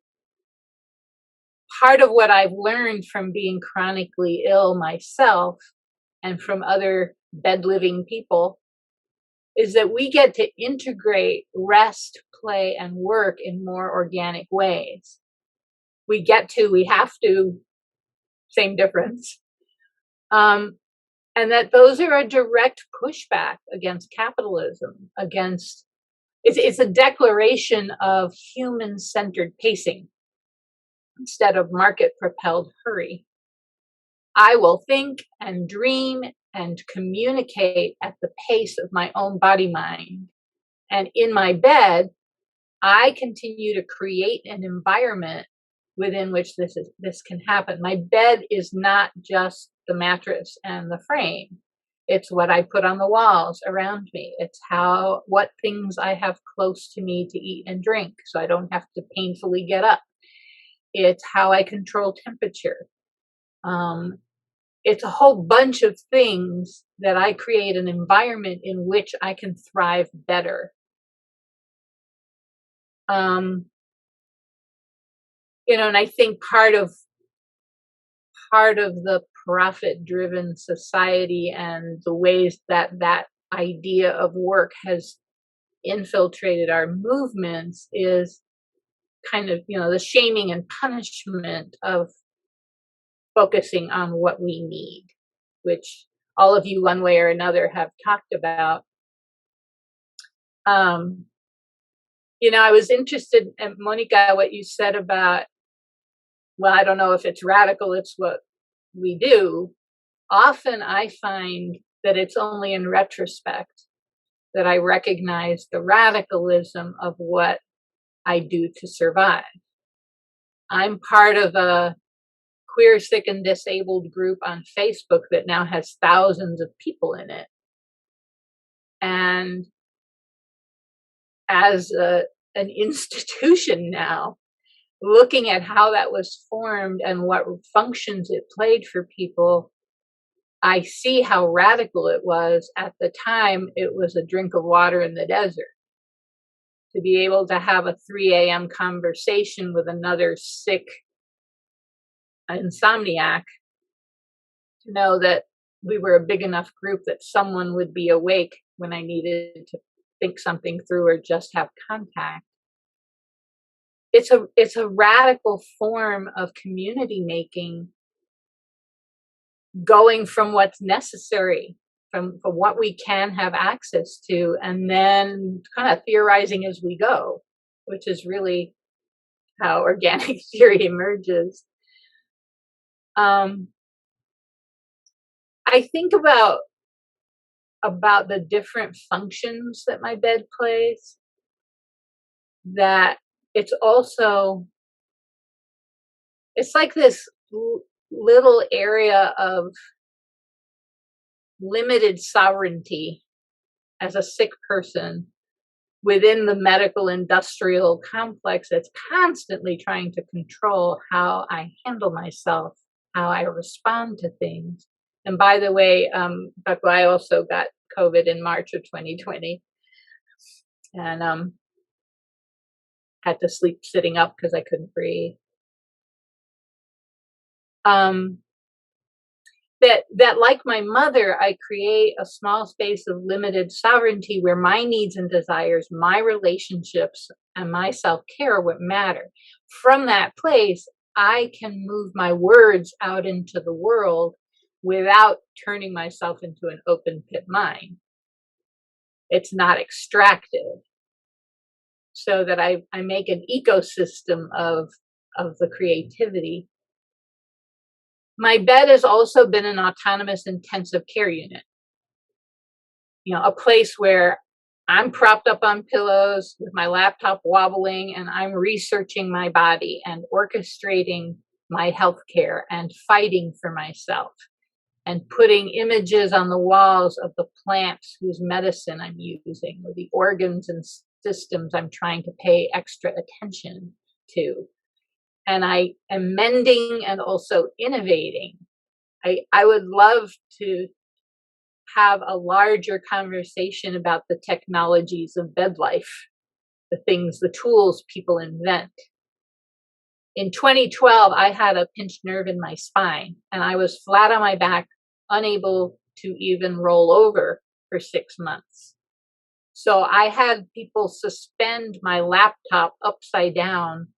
Speaker 7: Part of what I've learned from being chronically ill myself and from other bed living people is that we get to integrate rest, play, and work in more organic ways. We have to, same difference. And that those are a direct pushback against capitalism, it's a declaration of human-centered pacing instead of market-propelled hurry. I will think and dream and communicate at the pace of my own body-mind. And in my bed, I continue to create an environment within which this can happen. My bed is not just the mattress and the frame. It's what I put on the walls around me. It's what things I have close to me to eat and drink, so I don't have to painfully get up. It's how I control temperature. It's a whole bunch of things that I create an environment in which I can thrive better. And I think part of the profit-driven society and the ways that idea of work has infiltrated our movements is kind of, the shaming and punishment of focusing on what we need, which all of you one way or another have talked about. I was interested, Monica, what you said about, well, I don't know if it's radical, it's what we do. Often I find that it's only in retrospect that I recognize the radicalism of what I do to survive. I'm part of a queer, sick, and disabled group on Facebook that now has thousands of people in it. And as an institution now, looking at how that was formed and what functions it played for people, I see how radical it was. At the time, it was a drink of water in the desert. To be able to have a 3 a.m. conversation with another sick insomniac, to know that we were a big enough group that someone would be awake when I needed to think something through or just have contact. It's a radical form of community making, going from what's necessary, from what we can have access to, and then kind of theorizing as we go, which is really how organic theory emerges. I think about the different functions that my bed plays, that it's like this little area of limited sovereignty as a sick person within the medical industrial complex that's constantly trying to control how I handle myself, how I respond to things. And by the way, I also got COVID in March of 2020, and had to sleep sitting up because I couldn't breathe. That like my mother, I create a small space of limited sovereignty where my needs and desires, my relationships, and my self-care are what matter. From that place, I can move my words out into the world without turning myself into an open pit mine. It's not extractive. So that I make an ecosystem of the creativity. My bed has also been an autonomous intensive care unit. A place where I'm propped up on pillows with my laptop wobbling, and I'm researching my body and orchestrating my healthcare and fighting for myself and putting images on the walls of the plants whose medicine I'm using, or the organs and systems I'm trying to pay extra attention to. And I am mending and also innovating. I would love to have a larger conversation about the technologies of bed life, the things, the tools people invent. In 2012, I had a pinched nerve in my spine, and I was flat on my back, unable to even roll over for 6 months. So I had people suspend my laptop upside down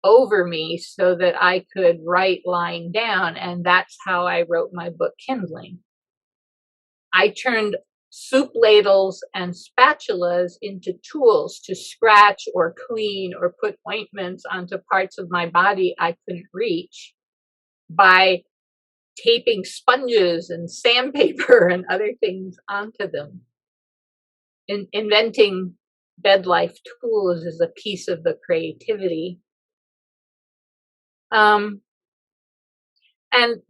Speaker 7: over me so that I could write lying down, and that's how I wrote my book, Kindling. I turned soup ladles and spatulas into tools to scratch or clean or put ointments onto parts of my body I couldn't reach by taping sponges and sandpaper and other things onto them. Inventing bed life tools is a piece of the creativity. And,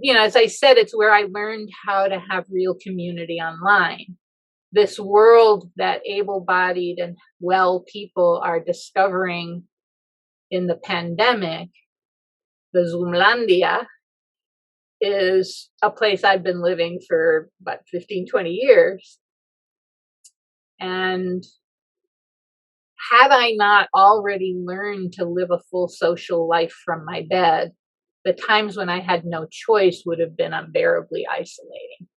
Speaker 7: as I said, it's where I learned how to have real community online. This world that able-bodied and well people are discovering in the pandemic, the Zoomlandia, is a place I've been living for about 15, 20 years. And had I not already learned to live a full social life from my bed, the times when I had no choice would have been unbearably isolating.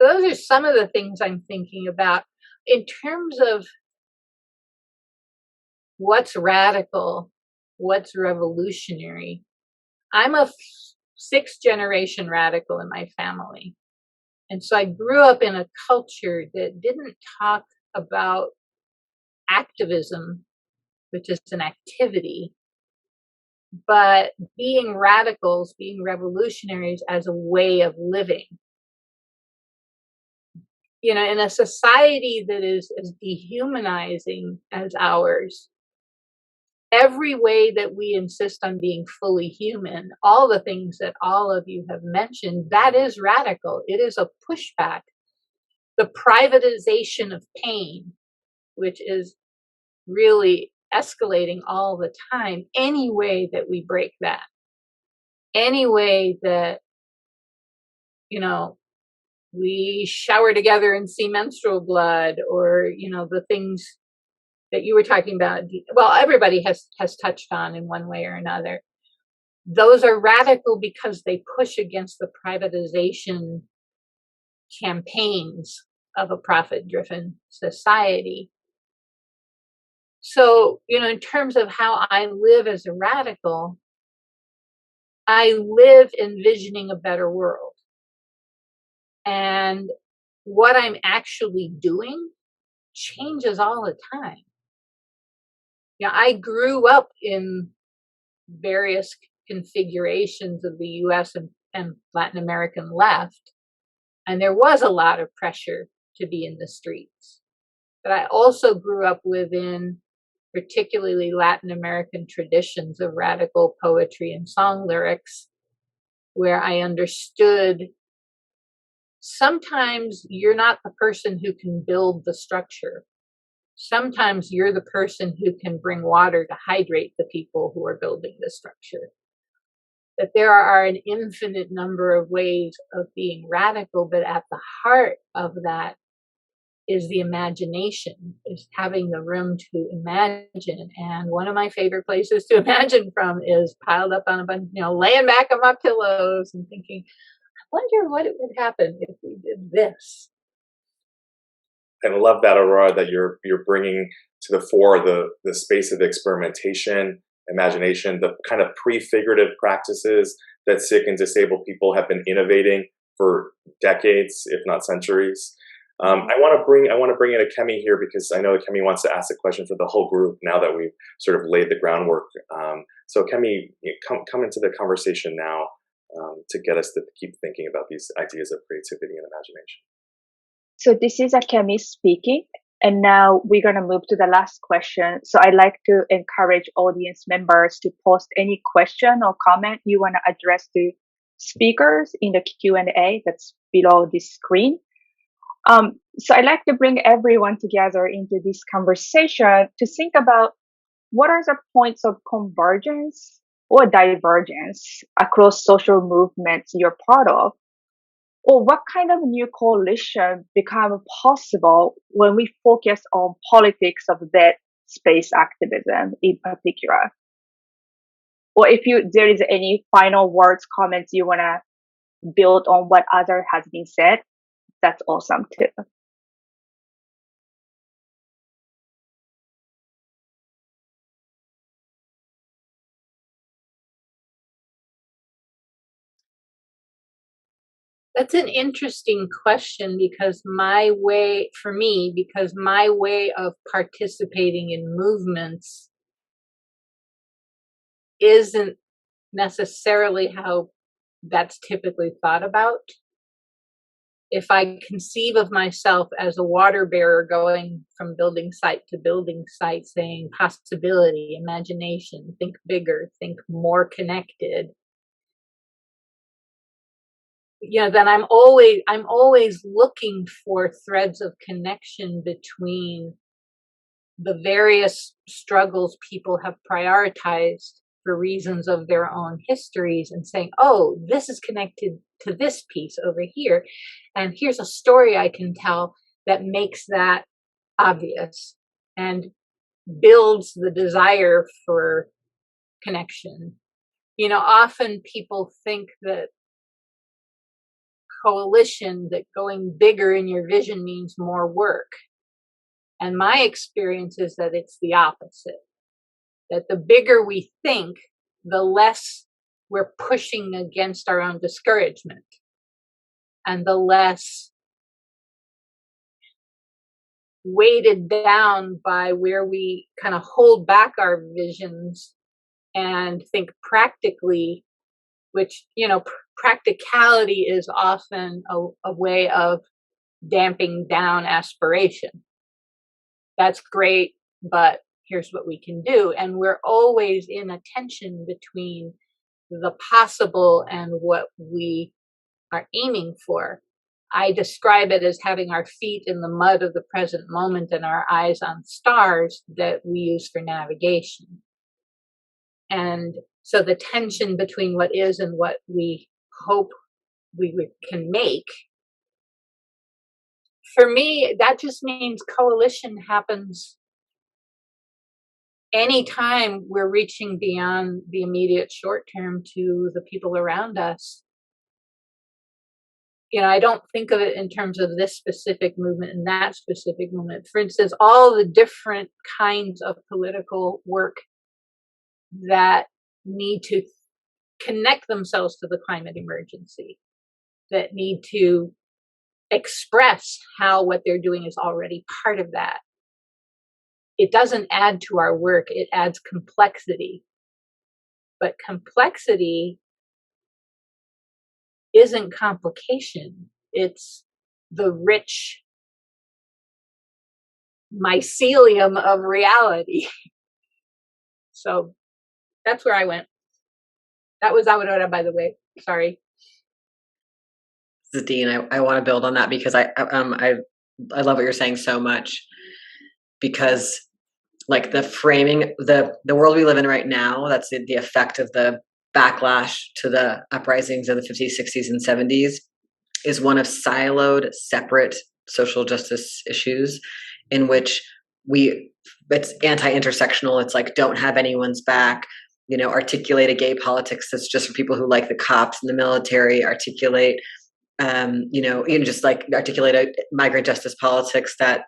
Speaker 7: Those are some of the things I'm thinking about in terms of what's radical, what's revolutionary. I'm a 6th generation radical in my family. And so I grew up in a culture that didn't talk about activism, which is an activity, but being radicals, being revolutionaries as a way of living. you know, in a society that is as dehumanizing as ours, every way that we insist on being fully human, all the things that all of you have mentioned, that is radical. It is a pushback. The privatization of pain, which is really escalating all the time, any way that we break that, any way that, you know, we shower together and see menstrual blood, or, you know, the things that you were talking about, well, everybody has touched on in one way or another. Those are radical because they push against the privatization campaigns of a profit-driven society. So, you know, in terms of how I live as a radical, I live envisioning a better world. And what I'm actually doing changes all the time. Yeah, I grew up in various configurations of the US and Latin American left, and there was a lot of pressure to be in the streets. But I also grew up within particularly Latin American traditions of radical poetry and song lyrics, where I understood sometimes you're not the person who can build the structure. Sometimes you're the person who can bring water to hydrate the people who are building the structure. That there are an infinite number of ways of being radical, but at the heart of that is the imagination, is having the room to imagine. And one of my favorite places to imagine from is piled up on a bunch, you know, laying back on my pillows and thinking, I wonder what it would happen if we did this.
Speaker 1: And I love that, Aurora, that you're bringing to the fore the space of experimentation, imagination, the kind of prefigurative practices that sick and disabled people have been innovating for decades, if not centuries. I want to bring in Akemi here because I know Akemi wants to ask a question for the whole group now that we've sort of laid the groundwork. So Akemi, come into the conversation now to get us to keep thinking about these ideas of creativity and imagination.
Speaker 3: So this is Akemi speaking, and now we're going to move to the last question. So I'd like to encourage audience members to post any question or comment you want to address to speakers in the Q&A that's below this screen. So I'd like to bring everyone together into this conversation to think about what are the points of convergence or divergence across social movements you're part of, or what kind of new coalition become possible when we focus on politics of that space activism in particular. Or if there is any final words, comments you want to build on what other has been said, that's awesome too.
Speaker 7: That's an interesting question because my way of participating in movements isn't necessarily how that's typically thought about. If I conceive of myself as a water bearer going from building site to building site, saying possibility, imagination, think bigger, think more connected, you know, then I'm always looking for threads of connection between the various struggles people have prioritized for reasons of their own histories and saying, oh, this is connected to this piece over here. And here's a story I can tell that makes that obvious and builds the desire for connection. You know, often people think that coalition, that going bigger in your vision means more work. And my experience is that it's the opposite. That the bigger we think, the less we're pushing against our own discouragement. And the less weighted down by where we kind of hold back our visions and think practically, which, you know, practicality is often a way of damping down aspiration. That's great, but here's what we can do. And we're always in a tension between the possible and what we are aiming for. I describe it as having our feet in the mud of the present moment and our eyes on stars that we use for navigation. And so the tension between what is and what we hope we can make, for me, that just means coalition happens anytime we're reaching beyond the immediate short term to the people around us. You know, I don't think of it in terms of this specific movement and that specific movement. For instance, all the different kinds of political work that need to connect themselves to the climate emergency, that need to express how what they're doing is already part of that. It doesn't add to our work, it adds complexity. But complexity isn't complication, it's the rich mycelium of reality. So that's where I went. That was Aurora, by the way. Sorry.
Speaker 5: Zadine, I want to build on that because I love what you're saying so much, because like the framing, the world we live in right now, that's the effect of the backlash to the uprisings of the 50s, 60s, and 70s, is one of siloed, separate social justice issues in which it's anti-intersectional. It's like, don't have anyone's back, you know, articulate a gay politics that's just for people who like the cops and the military, articulate just like articulate a migrant justice politics that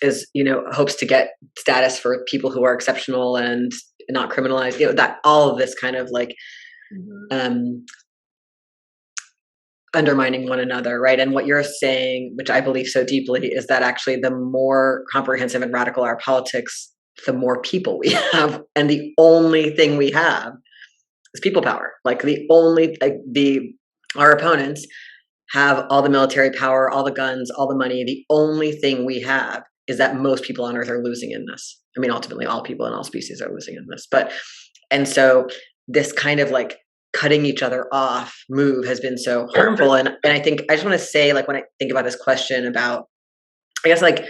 Speaker 5: is, you know, hopes to get status for people who are exceptional and not criminalized, you know, that all of this kind of like undermining one another, right? And what you're saying, which I believe so deeply, is that actually the more comprehensive and radical our politics, the more people we have, and the only thing we have is people power. Like our opponents have all the military power, all the guns, all the money. The only thing we have is that most people on Earth are losing in this. I mean, ultimately, all people and all species are losing in this. And so this kind of like cutting each other off move has been so harmful. And I think I just want to say, like, when I think about this question about, I guess, like,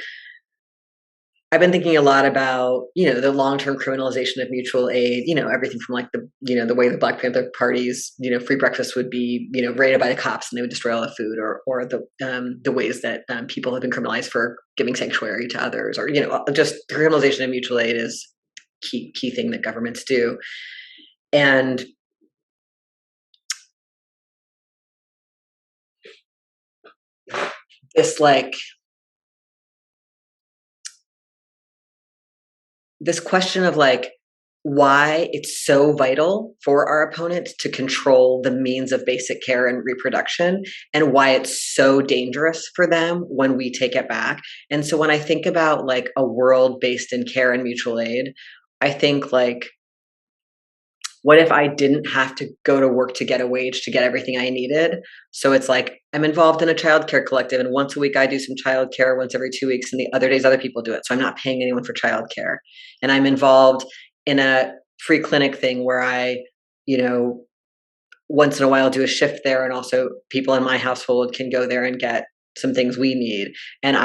Speaker 5: I've been thinking a lot about, you know, the long-term criminalization of mutual aid, you know, everything from like the way the Black Panther Party's, you know, free breakfast would be, you know, raided by the cops and they would destroy all the food, or the ways that people have been criminalized for giving sanctuary to others, or, you know, just criminalization of mutual aid is key thing that governments do. And this question of like why it's so vital for our opponents to control the means of basic care and reproduction, and why it's so dangerous for them when we take it back. And so when I think about like a world based in care and mutual aid, I think like, what if I didn't have to go to work to get a wage to get everything I needed? So it's like, I'm involved in a childcare collective, and once a week I do some childcare, once every 2 weeks, and the other days other people do it. So I'm not paying anyone for childcare. And I'm involved in a free clinic thing where I, you know, once in a while do a shift there, and also people in my household can go there and get some things we need. And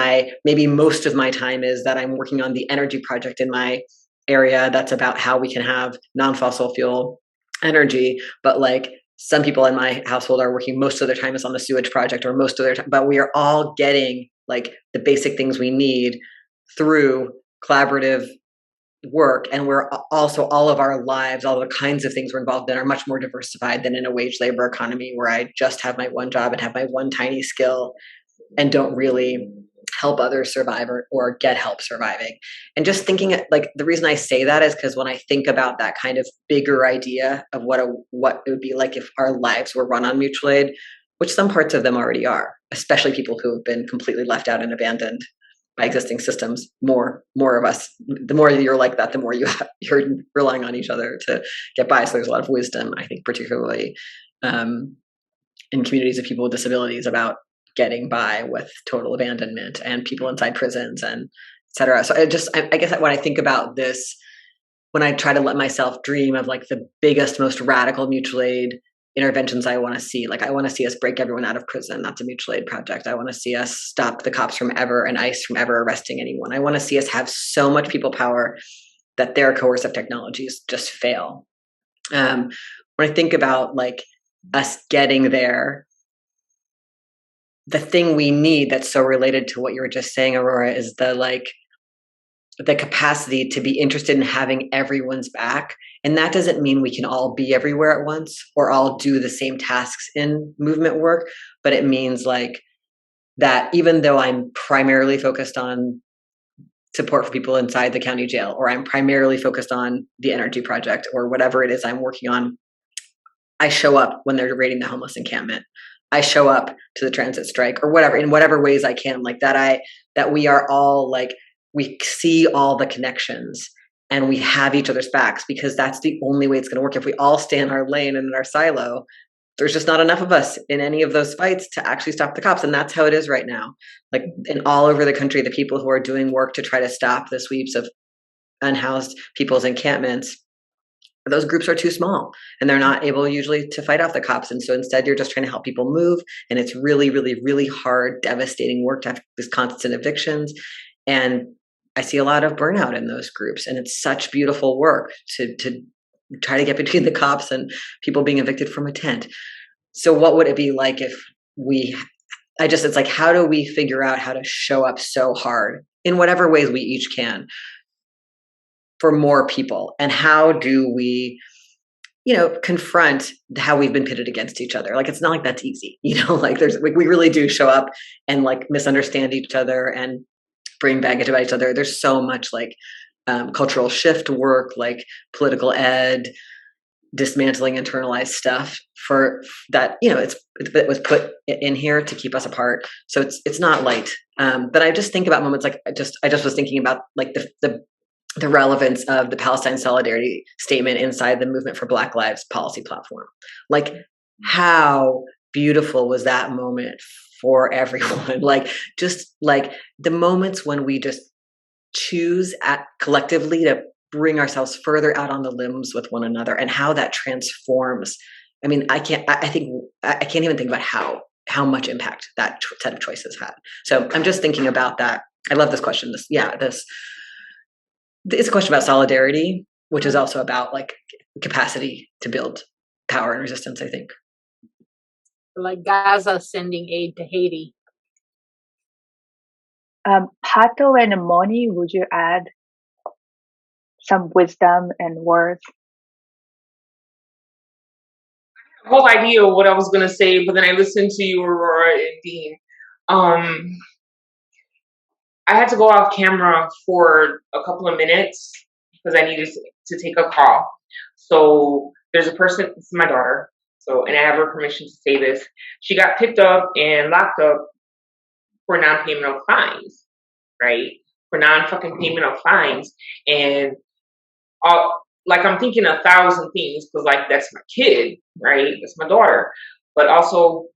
Speaker 5: maybe most of my time is that I'm working on the energy project in my area that's about how we can have non-fossil fuel energy, but like some people in my household are working most of their time is on the sewage project, or most of their time, but we are all getting like the basic things we need through collaborative work. And we're also, all of our lives, all the kinds of things we're involved in are much more diversified than in a wage labor economy where I just have my one job and have my one tiny skill and don't really help others survive or get help surviving. And just thinking, like, the reason I say that is because when I think about that kind of bigger idea of what it would be like if our lives were run on mutual aid, which some parts of them already are, especially people who have been completely left out and abandoned by existing systems, more of us, the more you're like that, the more you're relying on each other to get by. So there's a lot of wisdom, I think, particularly in communities of people with disabilities, about getting by with total abandonment and people inside prisons and et cetera. So I guess when I think about this, when I try to let myself dream of like the biggest, most radical mutual aid interventions I want to see, like I want to see us break everyone out of prison. That's a mutual aid project. I want to see us stop the cops from ever and ICE from ever arresting anyone. I want to see us have so much people power that their coercive technologies just fail. When I think about like us getting there, the thing we need that's so related to what you were just saying, Aurora, is the capacity to be interested in having everyone's back. And that doesn't mean we can all be everywhere at once or all do the same tasks in movement work, but it means like that even though I'm primarily focused on support for people inside the county jail, or I'm primarily focused on the energy project or whatever it is I'm working on, I show up when they're raiding the homeless encampment. I show up to the transit strike or whatever, in whatever ways I can, like that we are all like, we see all the connections and we have each other's backs, because that's the only way it's going to work. If we all stay in our lane and in our silo, there's just not enough of us in any of those fights to actually stop the cops. And that's how it is right now. Like in all over the country, the people who are doing work to try to stop the sweeps of unhoused people's encampments, those groups are too small and they're not able usually to fight off the cops. And so instead you're just trying to help people move. And it's really, really, really hard, devastating work to have these constant evictions. And I see a lot of burnout in those groups. And it's such beautiful work to try to get between the cops and people being evicted from a tent. So what would it be like if it's like, how do we figure out how to show up so hard in whatever ways we each can for more people? And how do we, confront how we've been pitted against each other? Like, it's not like that's easy, like we really do show up and like misunderstand each other and bring baggage about each other. There's so much like cultural shift work, like political ed, dismantling internalized stuff for that, it was put in here to keep us apart. So it's not light. But I just think about moments like I just was thinking about like the relevance of the Palestine Solidarity Statement inside the Movement for Black Lives policy platform. Like, how beautiful was that moment for everyone? Like, just like the moments when we just choose collectively to bring ourselves further out on the limbs with one another, and how that transforms. I mean, I can't even think about how much impact that set of choices had. So I'm just thinking about that. I love this question. It's a question about solidarity, which is also about like capacity to build power and resistance, I think.
Speaker 7: Like Gaza sending aid to Haiti.
Speaker 3: Pato and Moni, would you add some wisdom and words?
Speaker 4: I have a whole idea of what I was going to say, but then I listened to you, Aurora and Dean. I had to go off camera for a couple of minutes because I needed to take a call. So there's a person, it's my daughter, and I have her permission to say this. She got picked up and locked up for non-payment of fines, right? For non-fucking payment of fines. And I'm thinking 1,000 things because like that's my kid, right? That's my daughter. But also,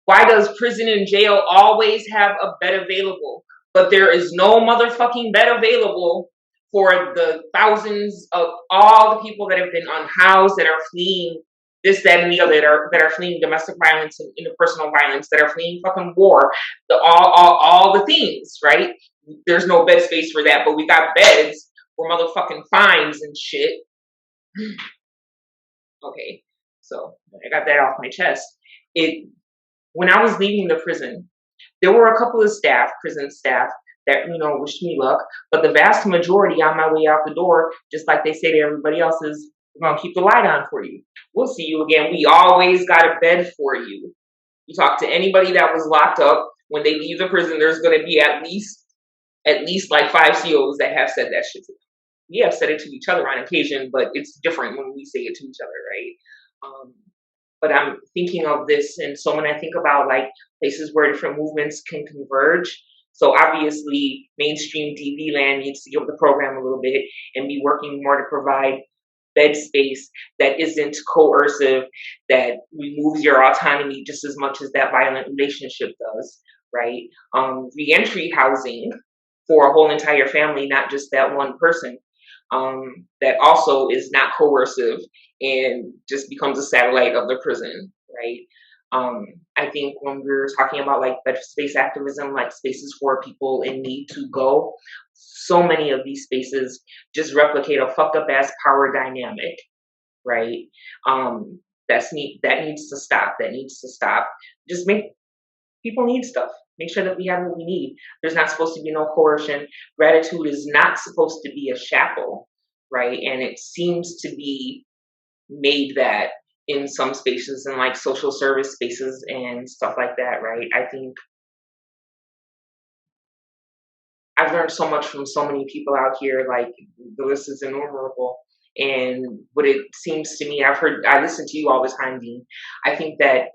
Speaker 4: why does prison and jail always have a bed available, but there is no motherfucking bed available for the thousands of all the people that have been unhoused, that are fleeing this, that, and the other, that are fleeing domestic violence and interpersonal violence, that are fleeing fucking war, all the things, right? There's no bed space for that, but we got beds for motherfucking fines and shit. Okay, so I got that off my chest. When I was leaving the prison, there were a couple of prison staff, that, wished me luck. But the vast majority on my way out the door, just like they say to everybody else, is, we're going to keep the light on for you. We'll see you again. We always got a bed for you. You talk to anybody that was locked up, when they leave the prison, there's going to be at least like 5 COs that have said that shit to them. We have said it to each other on occasion, but it's different when we say it to each other, right? But I'm thinking of this, and so when I think about like places where different movements can converge, so obviously mainstream DV land needs to give the program a little bit and be working more to provide bed space that isn't coercive, that removes your autonomy just as much as that violent relationship does, right? Reentry housing for a whole entire family, not just that one person, that also is not coercive and just becomes a satellite of the prison, right? I think when we're talking about like bed space activism, like spaces for people in need to go, so many of these spaces just replicate a fucked up ass power dynamic, right? That needs to stop. That needs to stop. Just make people need stuff. Make sure that we have what we need. There's not supposed to be no coercion. Gratitude is not supposed to be a shackle, right? And it seems to be made that in some spaces and like social service spaces and stuff like that, right? I think I've learned so much from so many people out here, like the list is innumerable. And what it seems to me, I listen to you all the time, Dean. I think that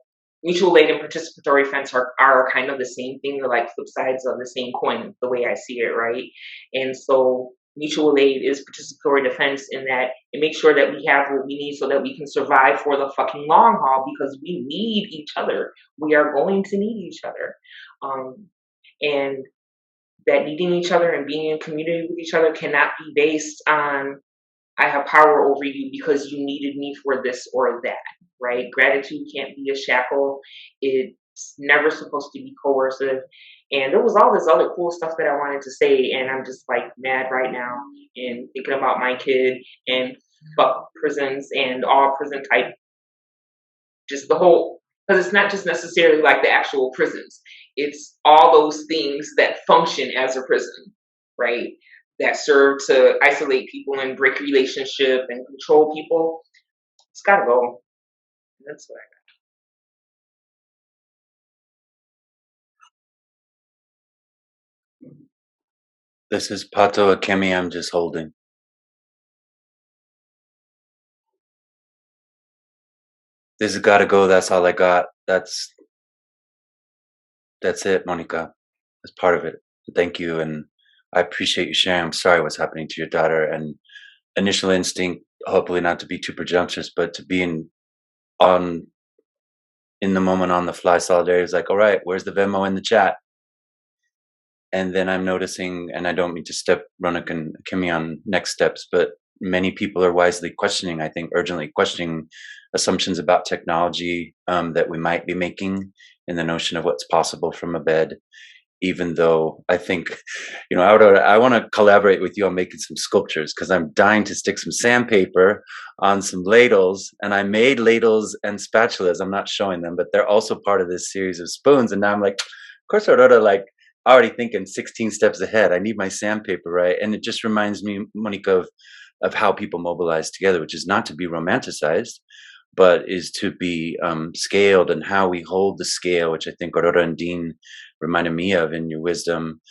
Speaker 4: mutual aid and participatory defense are kind of the same thing. They're like flip sides of the same coin, the way I see it, right? And so mutual aid is participatory defense in that it makes sure that we have what we need so that we can survive for the fucking long haul, because we need each other. We are going to need each other. And that needing each other and being in community with each other cannot be based on I have power over you because you needed me for this or that, right? Gratitude can't be a shackle. It's never supposed to be coercive. And there was all this other cool stuff that I wanted to say, and I'm just like mad right now and thinking about my kid and fuck prisons and all prison type, just the whole, because it's not just necessarily like the actual prisons. It's all those things that function as a prison, right? That serve to isolate people and break relationship and control people. It's gotta go. That's what I got.
Speaker 6: This is Pato Akemi I'm just holding. This has gotta go. That's all I got. That's it, Monica. That's part of it. Thank you, and I appreciate you sharing. I'm sorry what's happening to your daughter, and initial instinct, hopefully not to be too presumptuous, but to be in the moment, on the fly solidarity is like, all right, where's the Venmo in the chat? And then I'm noticing, and I don't mean to step Ronak and Akemi on next steps, but many people are wisely questioning, I think urgently questioning assumptions about technology that we might be making in the notion of what's possible from a bed. Even though I think, I want to collaborate with you on making some sculptures, because I'm dying to stick some sandpaper on some ladles. And I made ladles and spatulas. I'm not showing them, but they're also part of this series of spoons. And now I'm like, of course, Aurora, like already thinking 16 steps ahead. I need my sandpaper, right? And it just reminds me, Monica, of how people mobilize together, which is not to be romanticized, but is to be scaled, and how we hold the scale, which I think Aurora and Dean reminded me of in your wisdom,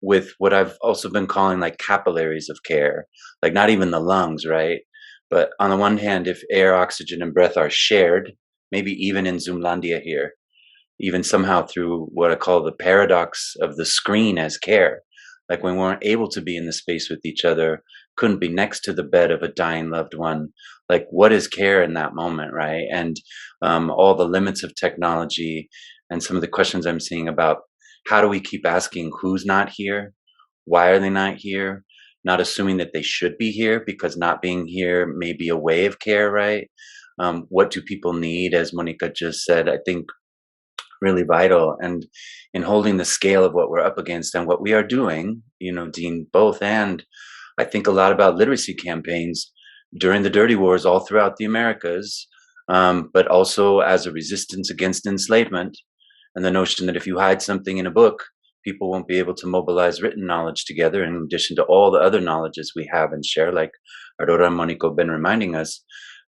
Speaker 6: with what I've also been calling like capillaries of care, like not even the lungs, right? But on the one hand, if air, oxygen, and breath are shared, maybe even in Zoomlandia here, even somehow through what I call the paradox of the screen as care, like when we weren't able to be in the space with each other, couldn't be next to the bed of a dying loved one, like what is care in that moment, right? And all the limits of technology, and some of the questions I'm seeing about how do we keep asking who's not here, why are they not here, not assuming that they should be here, because not being here may be a way of care, right? What do people need, as Monica just said, I think really vital. And in holding the scale of what we're up against and what we are doing, Dean, both, and I think a lot about literacy campaigns during the dirty wars all throughout the Americas, but also as a resistance against enslavement, and the notion that if you hide something in a book, people won't be able to mobilize written knowledge together, in addition to all the other knowledges we have and share, like Aurora and Monica have been reminding us,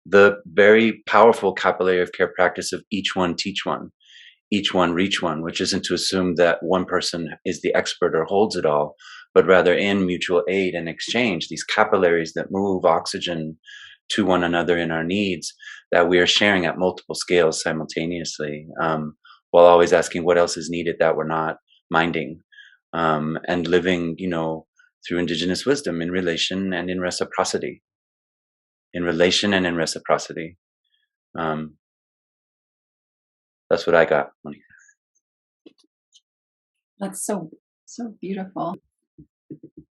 Speaker 6: the very powerful capillary of care practice of each one teach one, each one reach one, which isn't to assume that one person is the expert or holds it all, but rather in mutual aid and exchange, these capillaries that move oxygen to one another in our needs, that we are sharing at multiple scales simultaneously, while always asking what else is needed that we're not minding, and living, through indigenous wisdom in relation and in reciprocity. in relation and in reciprocity. That's what I got, Monica.
Speaker 2: That's so beautiful.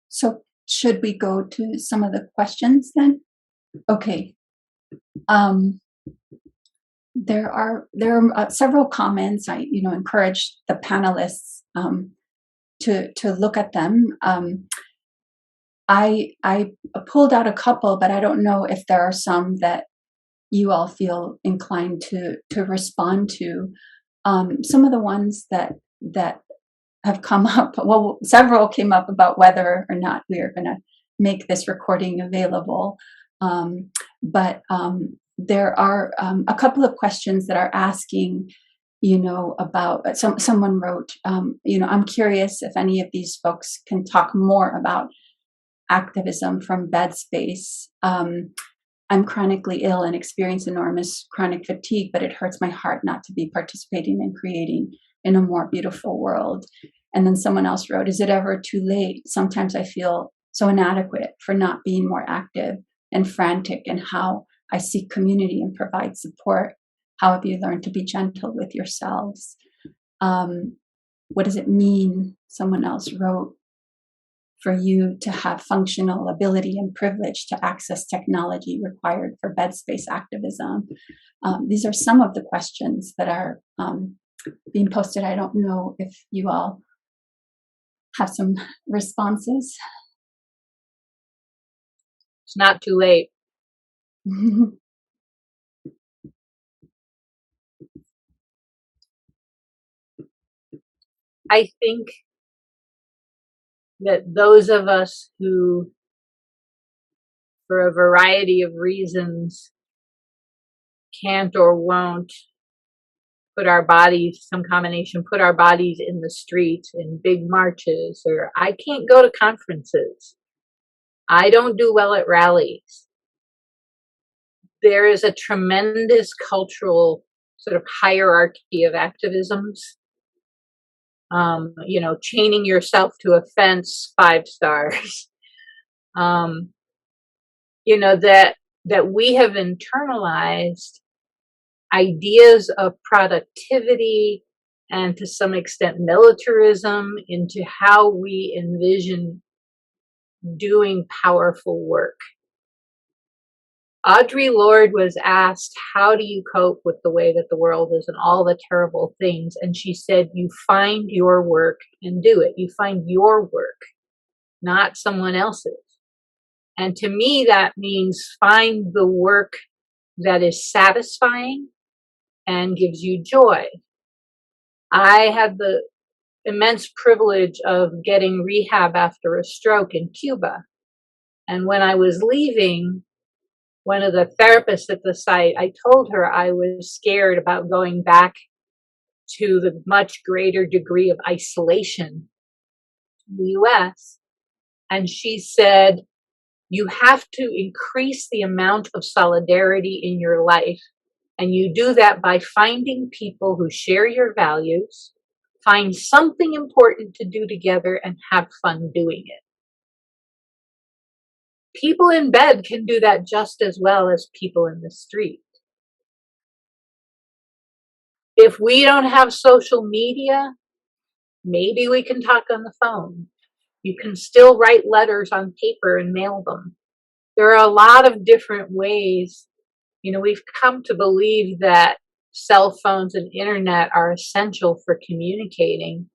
Speaker 2: So should we go to some of the questions then? Okay. There are several comments. I encourage the panelists to look at them. I pulled out a couple, but I don't know if there are some that you all feel inclined to respond to. Some of the ones that have come up, well, several came up about whether or not we are going to make this recording available. But there are a couple of questions that are asking, about someone wrote, I'm curious if any of these folks can talk more about activism from bed space. I'm chronically ill and experience enormous chronic fatigue, but it hurts my heart not to be participating in creating in a more beautiful world. And then someone else wrote, is it ever too late? Sometimes I feel so inadequate for not being more active and frantic in how I seek community and provide support. How have you learned to be gentle with yourselves? What does it mean, someone else wrote, for you to have functional ability and privilege to access technology required for bed space activism? These are some of the questions that are being posted. I don't know if you all have some responses.
Speaker 7: It's not too late. I think that those of us who, for a variety of reasons, can't or won't put our bodies, some combination, put our bodies in the streets in big marches, or I can't go to conferences, I don't do well at rallies. There is a tremendous cultural sort of hierarchy of activisms. Chaining yourself to a fence, 5 stars. That we have internalized ideas of productivity and to some extent militarism into how we envision doing powerful work. Audre Lorde was asked, how do you cope with the way that the world is and all the terrible things? And she said, you find your work and do it. You find your work, not someone else's. And to me, that means find the work that is satisfying and gives you joy. I had the immense privilege of getting rehab after a stroke in Cuba. And when I was leaving, one of the therapists at the site, I told her I was scared about going back to the much greater degree of isolation in the US. And she said, you have to increase the amount of solidarity in your life. And you do that by finding people who share your values, find something important to do together, and have fun doing it. People in bed can do that just as well as people in the street. If we don't have social media, maybe we can talk on the phone. You can still write letters on paper and mail them. There are a lot of different ways. We've come to believe that cell phones and internet are essential for communicating.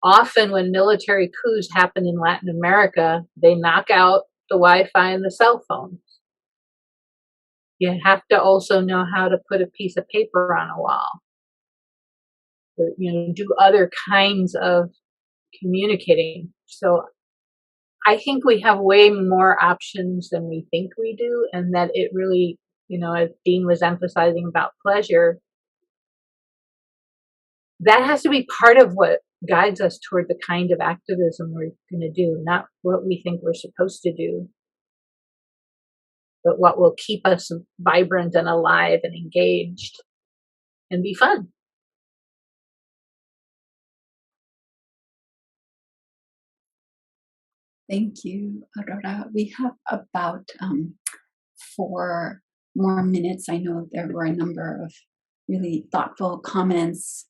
Speaker 7: Often when military coups happen in Latin America, they knock out the Wi-Fi and the cell phones. You have to also know how to put a piece of paper on a wall. Or, do other kinds of communicating. So I think we have way more options than we think we do, and that it really, as Dean was emphasizing about pleasure, that has to be part of what guides us toward the kind of activism we're going to do, not what we think we're supposed to do, but what will keep us vibrant and alive and engaged and be fun.
Speaker 2: Thank you, Aurora. We have about for more minutes. I know there were a number of really thoughtful comments.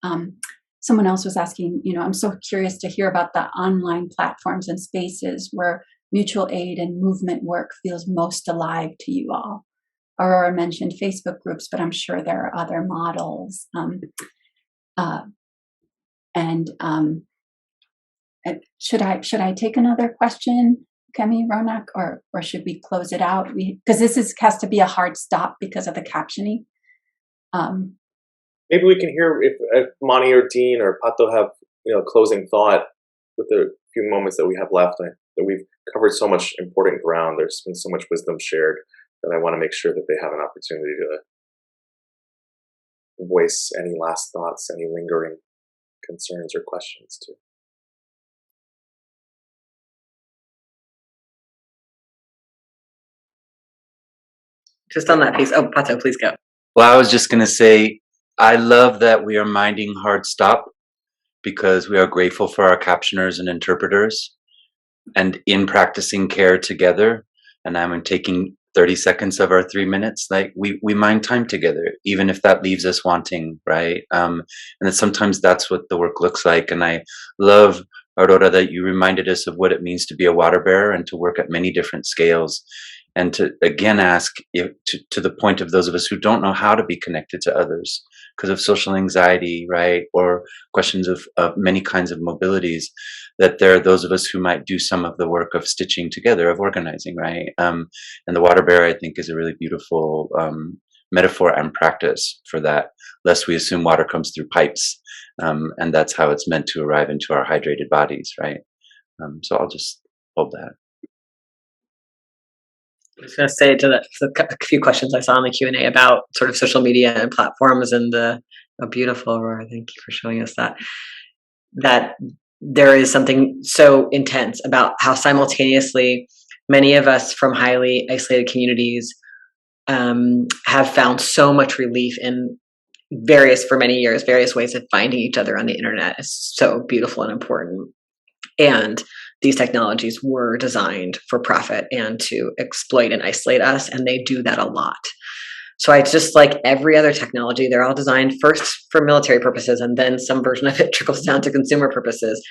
Speaker 2: Someone else was asking, I'm so curious to hear about the online platforms and spaces where mutual aid and movement work feels most alive to you all. Aurora mentioned Facebook groups, but I'm sure there are other models. Should I take another question, Akemi, Ronak, or should we close it out? Because has to be a hard stop because of the captioning.
Speaker 1: Maybe we can hear if Mani or Dean or Pato have closing thought with the few moments that we have left. That we've covered so much important ground. There's been so much wisdom shared that I want to make sure that they have an opportunity to voice any last thoughts, any lingering concerns or questions too.
Speaker 5: Just on that piece. Oh, Pato, please go.
Speaker 6: Well, I was just going to say, I love that we are minding hard stop because we are grateful for our captioners and interpreters. And in practicing care together, and I'm taking 30 seconds of our 3 minutes, like we mind time together, even if that leaves us wanting, right? And that sometimes that's what the work looks like. And I love, Aurora, that you reminded us of what it means to be a water bearer and to work at many different scales. And to again ask to the point of those of us who don't know how to be connected to others because of social anxiety, right? Or questions of many kinds of mobilities, that there are those of us who might do some of the work of stitching together, of organizing, right? And the water bearer, I think, is a really beautiful metaphor and practice for that, lest we assume water comes through pipes. And that's how it's meant to arrive into our hydrated bodies, right? So I'll just hold that.
Speaker 5: I was going to say to a few questions I saw in the Q&A about sort of social media and platforms and beautiful, Aurora, thank you for showing us that there is something so intense about how simultaneously many of us from highly isolated communities have found so much relief in various ways of finding each other on the internet. Is so beautiful and important. And these technologies were designed for profit and to exploit and isolate us, and they do that a lot. So I just, like every other technology, they're all designed first for military purposes, and then some version of it trickles down to consumer purposes.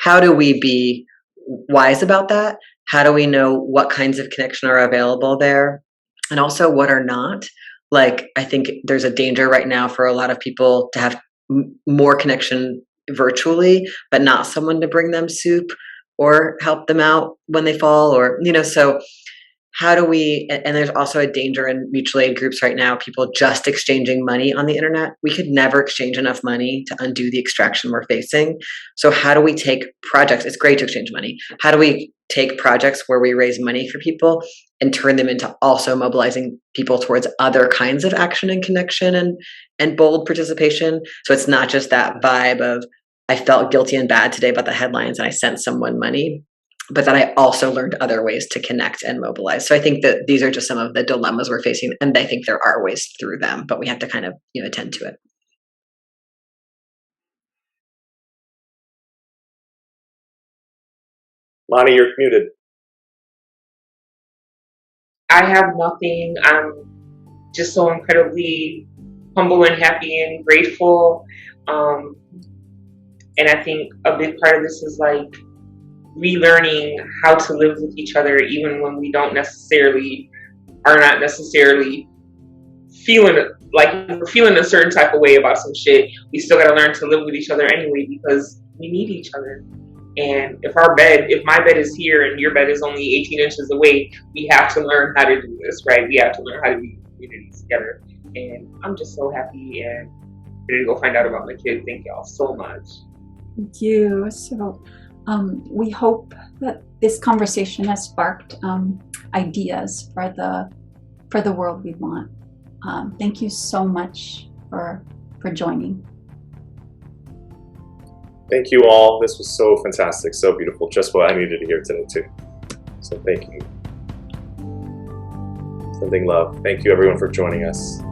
Speaker 5: How do we be wise about that? How do we know what kinds of connection are available there, and also what are not? Like, I think there's a danger right now for a lot of people to have more connection virtually, but not someone to bring them soup or help them out when they fall, or, so how do we, and there's also a danger in mutual aid groups right now, people just exchanging money on the internet. We could never exchange enough money to undo the extraction we're facing. So how do we take projects? It's great to exchange money. How do we take projects where we raise money for people and turn them into also mobilizing people towards other kinds of action and connection and bold participation? So it's not just that vibe of, I felt guilty and bad today about the headlines and I sent someone money, but then I also learned other ways to connect and mobilize. So I think that these are just some of the dilemmas we're facing, and I think there are ways through them, but we have to kind of attend to it.
Speaker 1: Mani, you're muted.
Speaker 4: I have nothing. I'm just so incredibly humble and happy and grateful. And I think a big part of this is like relearning how to live with each other, even when we are not necessarily feeling like we're feeling a certain type of way about some shit. We still got to learn to live with each other anyway, because we need each other. And if my bed is here and your bed is only 18 inches away, we have to learn how to do this, right? We have to learn how to be communities together. And I'm just so happy and ready to go find out about my kid. Thank y'all so much.
Speaker 2: Thank you. So we hope that this conversation has sparked ideas for the world we want. Thank you so much for joining.
Speaker 1: Thank you all. This was so fantastic, so beautiful. Just what I needed to hear today too. So thank you. Sending love. Thank you everyone for joining us.